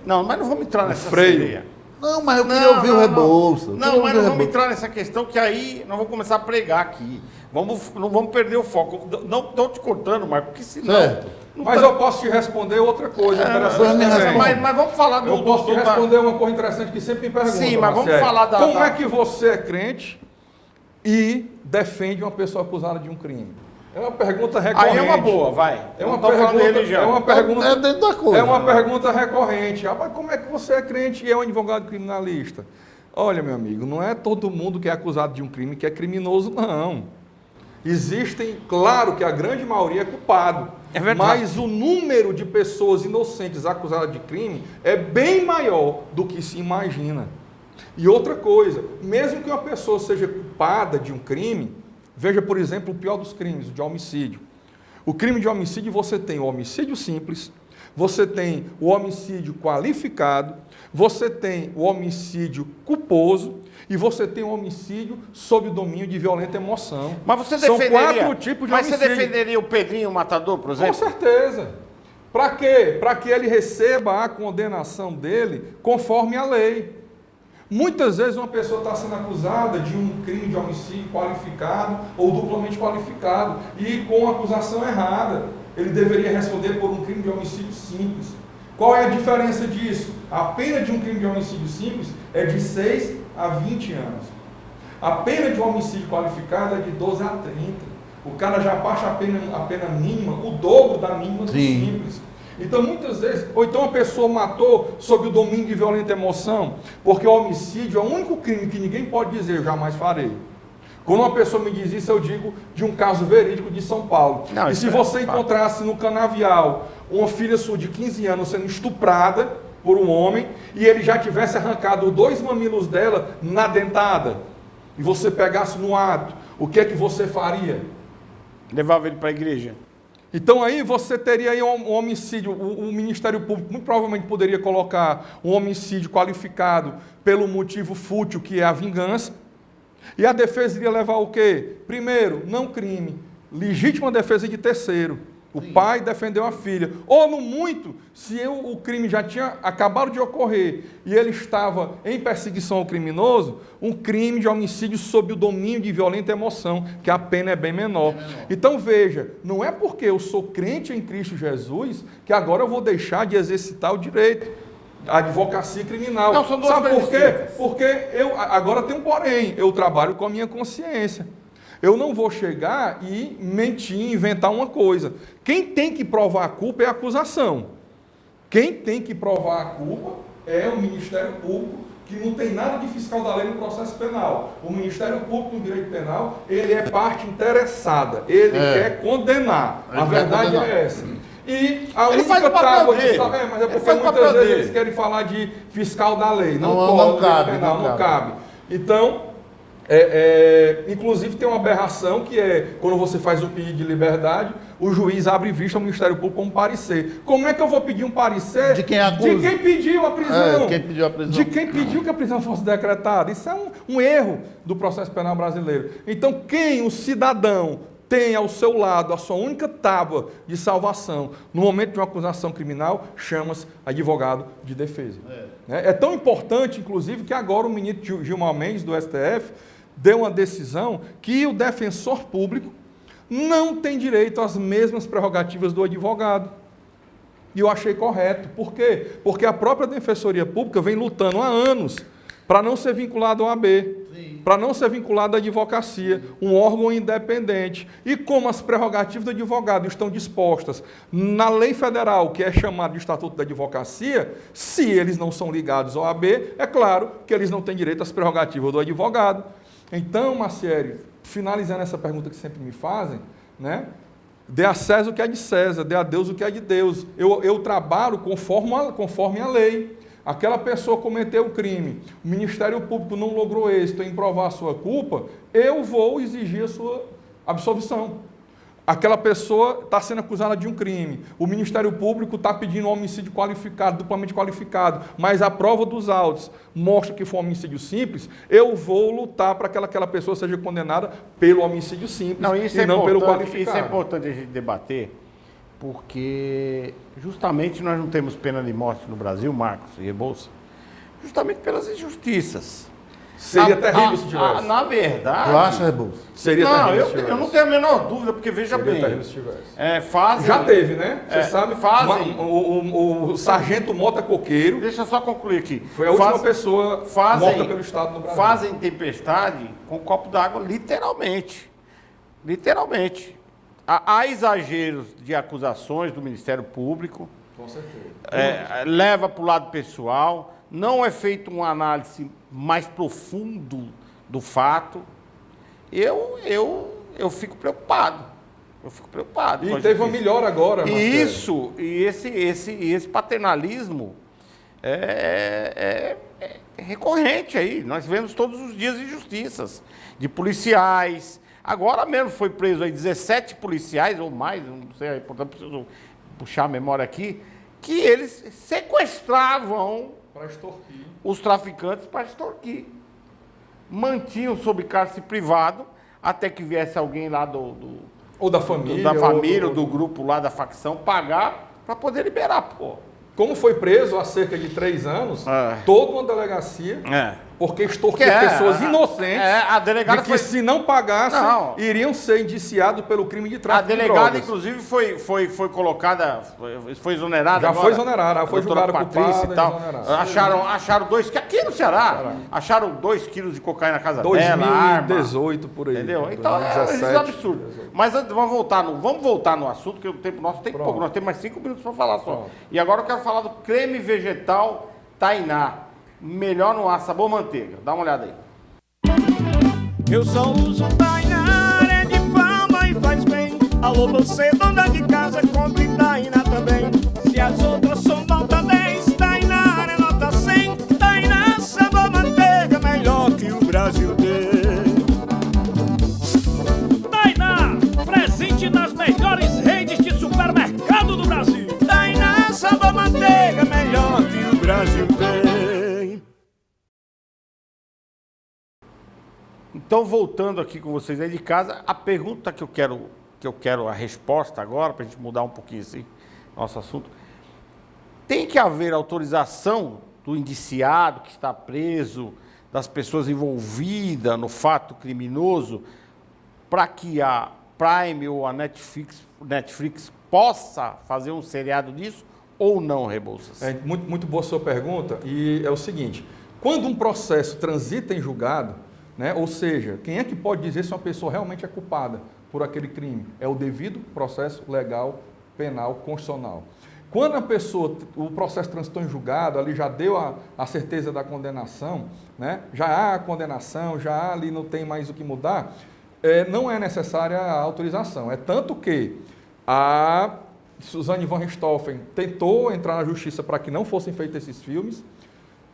Não, mas não vamos entrar nessa freio. Não, mas eu queria ouvir o Rebouça. Não, mas não vamos entrar nessa questão, que aí nós vamos começar a pregar aqui. Não vamos perder o foco. Não estou te cortando, Marcos, porque senão... Mas eu posso te responder outra coisa interessante. Mas vamos falar do... Eu posso te responder uma coisa interessante que sempre me perguntam. Sim, mas vamos falar da... Como é que você é crente e defende uma pessoa acusada de um crime? É uma pergunta recorrente. Aí é uma boa, vai. É uma pergunta, é dentro da coisa. É uma pergunta recorrente. Mas como é que você é crente e é um advogado criminalista? Olha, meu amigo, não é todo mundo que é acusado de um crime que é criminoso, não. Existem, claro que a grande maioria é culpado. É verdade. Mas o número de pessoas inocentes acusadas de crime é bem maior do que se imagina. E outra coisa, mesmo que uma pessoa seja culpada de um crime, veja, por exemplo, o pior dos crimes, o de homicídio. O crime de homicídio, você tem o homicídio simples, você tem o homicídio qualificado, você tem o homicídio culposo e você tem o homicídio sob o domínio de violenta emoção. Mas você São defenderia, 4 tipos de mas homicídio. Você defenderia o Pedrinho Matador, por exemplo? Com certeza. Para quê? Para que ele receba a condenação dele conforme a lei. Muitas vezes uma pessoa está sendo acusada de um crime de homicídio qualificado ou duplamente qualificado e com a acusação errada. Ele deveria responder por um crime de homicídio simples. Qual é a diferença disso? A pena de um crime de homicídio simples é de 6 a 20 anos. A pena de um homicídio qualificado é de 12 a 30. O cara já baixa a pena mínima, o dobro da mínima do simples. Então, muitas vezes, ou então a pessoa matou sob o domínio de violenta emoção, porque o homicídio é o único crime que ninguém pode dizer, eu jamais farei. Quando uma pessoa me diz isso, eu digo de um caso verídico de São Paulo. Não, e se você encontrasse no canavial uma filha sua de 15 anos sendo estuprada por um homem, e ele já tivesse arrancado 2 mamilos dela na dentada, e você pegasse no ato, o que é que você faria? Levava ele para a igreja. Então aí você teria aí um homicídio, o Ministério Público muito provavelmente poderia colocar um homicídio qualificado pelo motivo fútil, que é a vingança, e a defesa iria levar o quê? Primeiro, não crime, legítima defesa de terceiro. O pai defendeu a filha. Ou, no muito, se o crime já tinha acabado de ocorrer e ele estava em perseguição ao criminoso, um crime de homicídio sob o domínio de violenta emoção, que a pena é bem menor. Então, veja, não é porque eu sou crente em Cristo Jesus que agora eu vou deixar de exercitar o direito, a advocacia criminal. Não, são duas Sabe por quê? distintas. Porque agora tem um porém, eu trabalho com a minha consciência. Eu não vou chegar e mentir, inventar uma coisa. Quem tem que provar a culpa é a acusação. Quem tem que provar a culpa é o Ministério Público, que não tem nada de fiscal da lei no processo penal. O Ministério Público no direito penal, ele é parte interessada, ele quer condenar. A verdade é essa. E a única tábua de salvação, mas é porque muitas vezes eles querem falar de fiscal da lei, não cabe. Então, inclusive tem uma aberração que é, quando você faz um pedido de liberdade, o juiz abre vista ao Ministério Público como parecer. Como é que eu vou pedir um parecer de quem acusa? De quem pediu a prisão? De quem pediu que a prisão fosse decretada? Isso é um erro do processo penal brasileiro. Então, o cidadão tem ao seu lado a sua única tábua de salvação no momento de uma acusação criminal, chama-se advogado de defesa. É tão importante, inclusive, que agora o ministro Gilmar Mendes, do STF, deu uma decisão que o defensor público não tem direito às mesmas prerrogativas do advogado. E eu achei correto. Por quê? Porque a própria Defensoria Pública vem lutando há anos para não ser vinculado ao AB, para não ser vinculado à advocacia, um órgão independente. E como as prerrogativas do advogado estão dispostas na lei federal, que é chamada de Estatuto da Advocacia, se eles não são ligados ao AB, é claro que eles não têm direito às prerrogativas do advogado. Então, Marcieri, finalizando essa pergunta que sempre me fazem, né? Dê a César o que é de César, dê a Deus o que é de Deus. Eu trabalho conforme a lei. Aquela pessoa cometeu o crime, o Ministério Público não logrou êxito em provar a sua culpa, eu vou exigir a sua absolvição. Aquela pessoa está sendo acusada de um crime, o Ministério Público está pedindo um homicídio qualificado, duplamente qualificado, mas a prova dos autos mostra que foi um homicídio simples, eu vou lutar para que aquela pessoa seja condenada pelo homicídio simples e não pelo qualificado. Isso é importante a gente debater, porque justamente nós não temos pena de morte no Brasil, Marcos e Rebouça, justamente pelas injustiças. Seria terrível se tivesse. Na verdade... Tu acha, Rebouça? Seria terrível se tivesse. Eu não tenho a menor dúvida, porque veja bem... Seria terrível se tivesse. Já teve, né? Você sabe, o sargento Mota Coqueiro... Deixa eu só concluir aqui. Foi a última pessoa morta pelo Estado no Brasil. Fazem tempestade com um copo d'água, literalmente. Literalmente. Há exageros de acusações do Ministério Público. Com certeza. Leva para o lado pessoal. Não é feita uma análise mais profundo do fato. Eu fico preocupado. E teve uma melhora agora, Marcelo. E esse paternalismo é recorrente aí. Nós vemos todos os dias injustiças de policiais. Agora mesmo foi preso aí 17 policiais ou mais, não sei, portanto preciso puxar a memória aqui, que eles sequestravam para extorquir os traficantes para extorquir. Mantinham sob cárcere privado até que viesse alguém lá ou da família, ou do grupo lá da facção pagar para poder liberar, pô. Como foi preso há cerca de 3 anos, toda uma delegacia, porque extorquia pessoas inocentes, a delegada de que se não pagassem, iriam ser indiciados pelo crime de tráfico de drogas. A delegada, inclusive, foi colocada, foi exonerada. Já agora, foi exonerada, foi julgada culpada e tal. Acharam 2 quilos, aqui no Ceará, acharam 2 quilos de cocaína na casa dela, 2018 por aí. Entendeu? Então, isso é um absurdo. Mas vamos voltar no assunto, que o tempo nosso tem pouco, nós temos mais 5 minutos para falar só. E agora eu quero falar do creme vegetal Tainá. Melhor no ar, sabor manteiga. Dá uma olhada aí. Eu só uso Tainá, é de fama e faz bem. Alô, você, dona de casa, compre Tainá também. Se as outras são nota 10, Tainá é nota 100. Tainá, sabor manteiga, melhor que o Brasil tem. Tainá, presente nas melhores redes de supermercado do Brasil. Tainá, sabor manteiga, melhor que o Brasil tem. Então, voltando aqui com vocês aí de casa, a pergunta que eu quero a resposta agora, para a gente mudar um pouquinho assim, nosso assunto, tem que haver autorização do indiciado que está preso, das pessoas envolvidas no fato criminoso, para que a Prime ou a Netflix possa fazer um seriado disso ou não, Rebouças? Muito boa a sua pergunta, e é o seguinte, quando um processo transita em julgado, né? Ou seja, quem é que pode dizer se uma pessoa realmente é culpada por aquele crime? É o devido processo legal, penal, constitucional. Quando a pessoa, o processo transitou em julgado, ali já deu a certeza da condenação, né? Já há a condenação, já há ali não tem mais o que mudar, não é necessária a autorização. É tanto que a Suzane von Richthofen tentou entrar na justiça para que não fossem feitos esses filmes.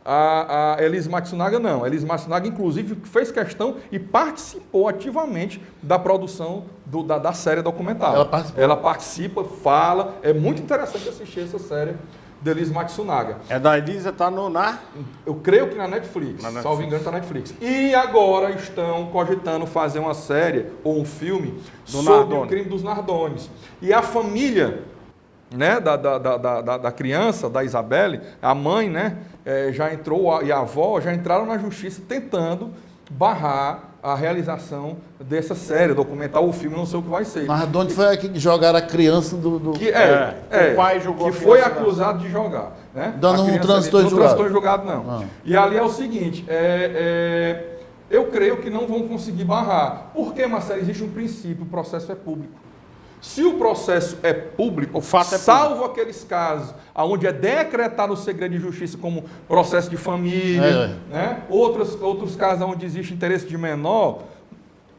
A Elise Matsunaga não. A Elise Matsunaga, inclusive, fez questão e participou ativamente da produção da série documental. Ela participa, fala. É muito interessante assistir essa série da Elise Matsunaga. É da Elise, está Eu creio que na Netflix. Salvo engano, está na Netflix. E agora estão cogitando fazer uma série ou um filme sobre o crime dos Nardones. E a família, né, da criança, da Isabelle, a mãe, né, já entrou, e a avó já entraram na justiça tentando barrar a realização dessa série, documental ou filme, não sei o que vai ser. Nardone foi aqui que jogaram a criança do... O pai jogou que foi acusado de jogar. Né? Dando um transtorno julgado. Não transtorno julgado, não. E ali é o seguinte, eu creio que não vão conseguir barrar. Porque, Marcelo, existe um princípio, o processo é público. Se o processo é público, o fato salvo aqueles casos onde é decretado o segredo de justiça, como processo de família, né? outros casos onde existe interesse de menor,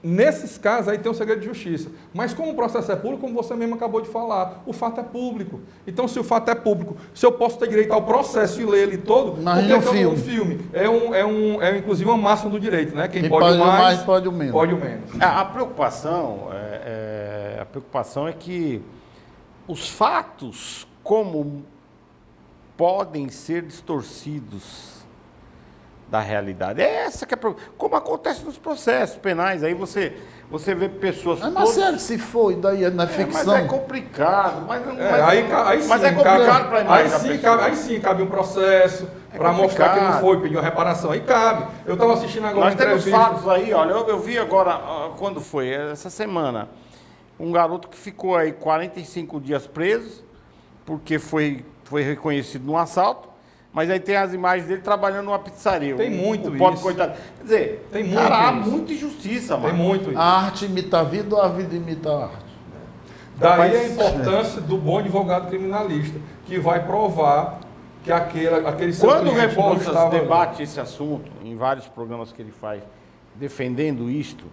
nesses casos aí tem o segredo de justiça. Mas como o processo é público, como você mesmo acabou de falar, o fato é público. Então, se o fato é público, se eu posso ter direito ao processo e ler ele todo, porque é um filme. É inclusive uma máxima do direito, né? Quem pode o mais, pode o menos. Pode o menos. A preocupação é que os fatos, como podem ser distorcidos da realidade. É essa que é como acontece nos processos penais. Aí você vê pessoas... Mas sério, se for, daí na ficção... Mas é complicado. Mas é complicado para a imagem da pessoa. Aí sim, cabe um processo para mostrar que não foi, pedir uma reparação. Aí cabe. Eu estava assistindo agora... Nós temos fatos aí, olha, eu vi agora, quando foi? Essa semana, um garoto que ficou aí 45 dias preso, porque foi reconhecido num assalto, mas aí tem as imagens dele trabalhando numa pizzaria. Tem muito isso. Coitado. Quer dizer, tem muito há muita injustiça, mano. Tem muito isso. A arte imita a vida ou a vida imita a arte? Daí a importância do bom advogado criminalista, que vai provar que aquele seu Quando o cliente não Rebouças estava... debate esse assunto, em vários programas que ele faz, defendendo isto,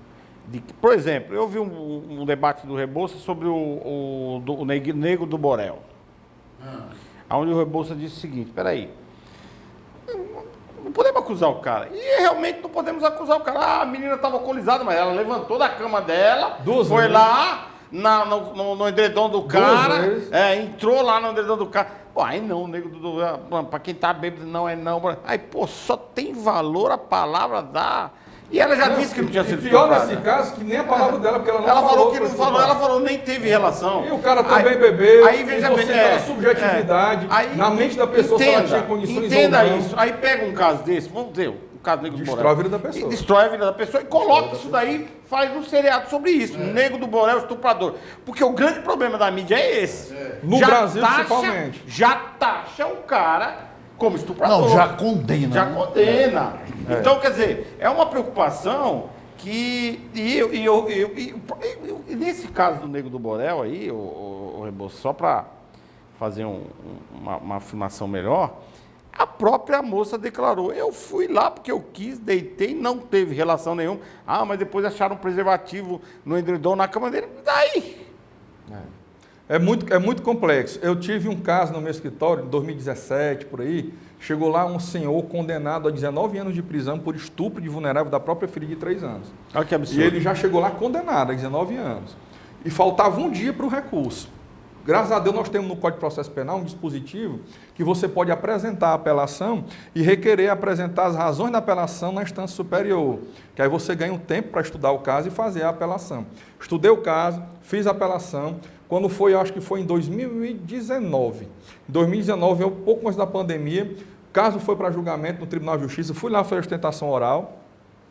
por exemplo, eu vi um debate do Rebouças sobre o Nego do Borel. Onde o Rebouças disse o seguinte, peraí, não podemos acusar o cara. E realmente não podemos acusar o cara. A menina estava alcoolizada, mas ela levantou da cama dela, foi lá no edredom do cara, entrou lá no edredom do cara. Pô, aí não, o nego para quem tá bêbado, não é não. Aí, pô, só tem valor a palavra da... E ela já disse que não tinha sido pior nesse caso, que nem a palavra dela, porque ela não falou. Falou que não falou, ela falou nem teve relação. E o cara também bebeu, aí veja bem, a subjetividade, na mente da pessoa, se ela tinha condições entenda ou não. isso. Aí pega um caso desse, vamos dizer, o caso do Nego do Borel. Destrói a vida da pessoa. E destrói a vida da pessoa e coloca isso daí, faz um seriado sobre isso. Nego do Borel, estuprador. Porque o grande problema da mídia é esse. No Brasil, principalmente. Já taxa o cara como estuprador. Não, já condena. Já condena. Então, quer dizer, é uma preocupação que... E nesse caso do Nego do Borel aí, o Rebouças, só para fazer uma afirmação melhor, a própria moça declarou, eu fui lá porque eu quis, deitei, não teve relação nenhuma. Ah, mas depois acharam um preservativo no edredom na cama dele. E daí? É muito complexo. Eu tive um caso no meu escritório, em 2017, por aí, chegou lá um senhor condenado a 19 anos de prisão por estupro de vulnerável da própria filha de 3 anos. Olha que absurdo. E ele já chegou lá condenado a 19 anos. E faltava um dia para o recurso. Graças a Deus nós temos no Código de Processo Penal um dispositivo que você pode apresentar a apelação e requerer apresentar as razões da apelação na instância superior. Que aí você ganha um tempo para estudar o caso e fazer a apelação. Estudei o caso, fiz a apelação. Quando foi, acho que foi em 2019. Em 2019, um pouco antes da pandemia, o caso foi para julgamento no Tribunal de Justiça, fui lá fazer a sustentação oral.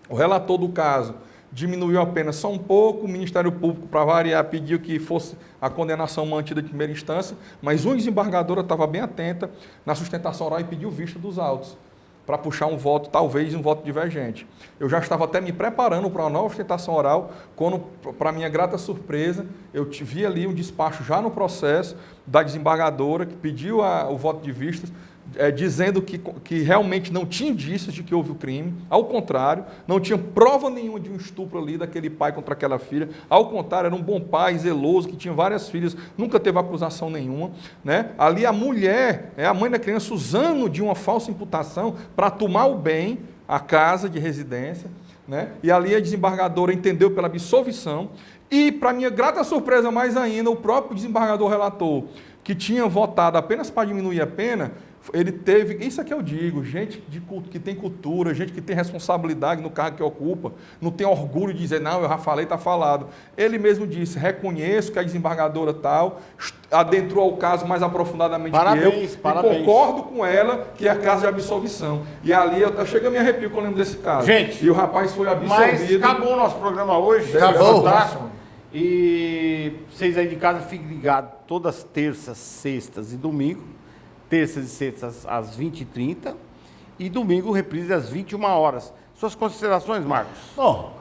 O relator do caso diminuiu a pena só um pouco, o Ministério Público, para variar, pediu que fosse a condenação mantida de primeira instância, mas uma desembargadora estava bem atenta na sustentação oral e pediu vista dos autos. para puxar um voto, talvez um voto divergente. Eu já estava até me preparando para uma nova ostentação oral, quando, para minha grata surpresa, eu vi ali um despacho já no processo da desembargadora que pediu o voto de vistas, dizendo que realmente não tinha indícios de que houve o crime, ao contrário, não tinha prova nenhuma de um estupro ali daquele pai contra aquela filha, ao contrário, era um bom pai, zeloso, que tinha várias filhas, nunca teve acusação nenhuma, né? Ali a mulher, a mãe da criança, usando de uma falsa imputação para tomar o bem, a casa de residência, né? E ali a desembargadora entendeu pela absolvição, e para minha grata surpresa mais ainda, o próprio desembargador relator, que tinha votado apenas para diminuir a pena, ele teve, isso é que eu digo, gente que tem cultura, gente que tem responsabilidade no cargo que ocupa, não tem orgulho de dizer, não, eu já falei, está falado. Ele mesmo disse, reconheço que a desembargadora tal adentrou ao caso mais aprofundadamente parabéns, que eu, parabéns. e concordo com ela que é caso de absolvição. E ali eu chego a me arrepio quando eu lembro desse caso. Gente, e o rapaz foi absolvido. Mas acabou o nosso programa hoje. Acabou. E vocês aí de casa fiquem ligados todas terças, sextas e domingo. Terças e sextas às 20h30 e domingo reprise às 21 horas. Suas considerações, Marcos? Bom,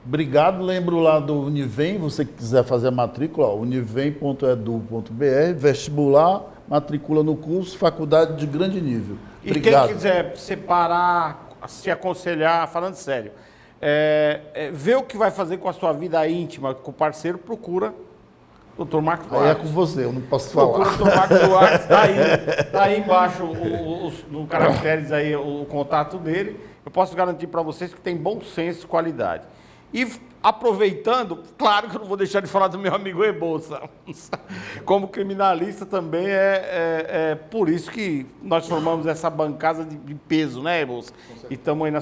obrigado. Lembro lá do Univem, você que quiser fazer a matrícula, univem.edu.br, vestibular, matricula no curso, faculdade de grande nível. Obrigado. E quem quiser separar, se aconselhar, falando sério, ver o que vai fazer com a sua vida íntima, com o parceiro, procura Dr. Marcos Duarte. Aí é com você, eu não posso falar. O Dr. Marcos Duarte está aí embaixo, no caracteres aí, o contato dele. Eu posso garantir para vocês que tem bom senso e qualidade. E aproveitando, claro que eu não vou deixar de falar do meu amigo Rebouças. Como criminalista também por isso que nós formamos essa bancada de peso, né, Rebouças? E estamos aí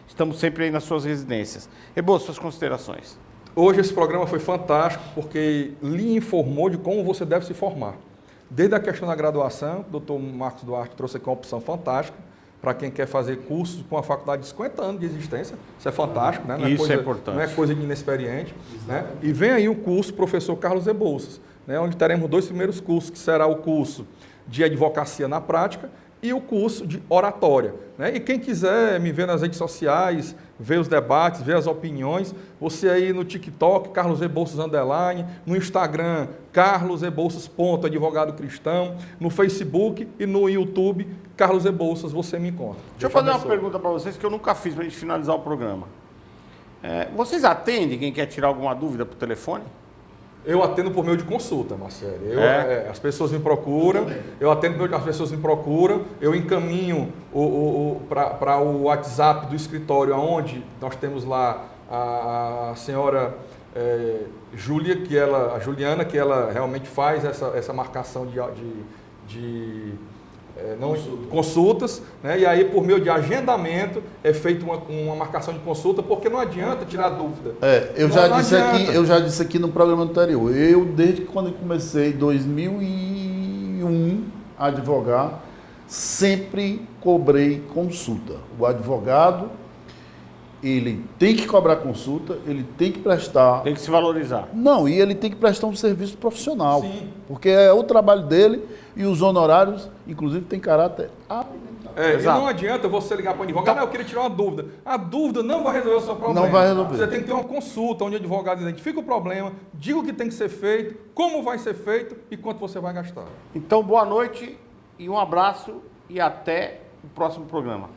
estamos sempre aí nas suas residências. Rebouças, suas considerações. Hoje esse programa foi fantástico porque lhe informou de como você deve se formar. Desde a questão da graduação, o Dr. Marcos Duarte trouxe aqui uma opção fantástica para quem quer fazer cursos com uma faculdade de 50 anos de existência. Isso é fantástico, né? Não Isso é importante. Não é coisa de inexperiente. Né? E vem aí o curso Professor Carlos Rebouças, né? Onde teremos 2 primeiros cursos, que será o curso de advocacia na prática e o curso de oratória. Né? E quem quiser me ver nas redes sociais, ver os debates, ver as opiniões, você aí no TikTok, Carlos Rebouças _, no Instagram, Carlos Rebouças _advogado cristão, no Facebook e no YouTube, Carlos Rebouças, você me encontra. Deixa eu fazer uma pergunta para vocês que eu nunca fiz para a gente finalizar o programa. Vocês atendem quem quer tirar alguma dúvida por telefone? Eu atendo por meio de consulta, Marcelo. As pessoas me procuram, eu atendo as pessoas me procuram, eu encaminho para o WhatsApp do escritório, onde nós temos lá a senhora Juliana, que ela realmente faz essa marcação de consultas, né? E aí por meio de agendamento é feita uma marcação de consulta, porque não adianta tirar dúvida. Eu já disse aqui no programa anterior, desde quando eu comecei em 2001 a advogar, sempre cobrei consulta. O advogado, ele tem que cobrar consulta, ele tem que prestar... Tem que se valorizar. Não, e ele tem que prestar um serviço profissional. Sim. Porque é o trabalho dele e os honorários, inclusive, tem caráter alimentar. E não adianta você ligar para o advogado, eu queria tirar uma dúvida. A dúvida não vai resolver o seu problema. Não vai resolver. Você tem que ter uma consulta onde o advogado identifica o problema, diga o que tem que ser feito, como vai ser feito e quanto você vai gastar. Então, boa noite e um abraço e até o próximo programa.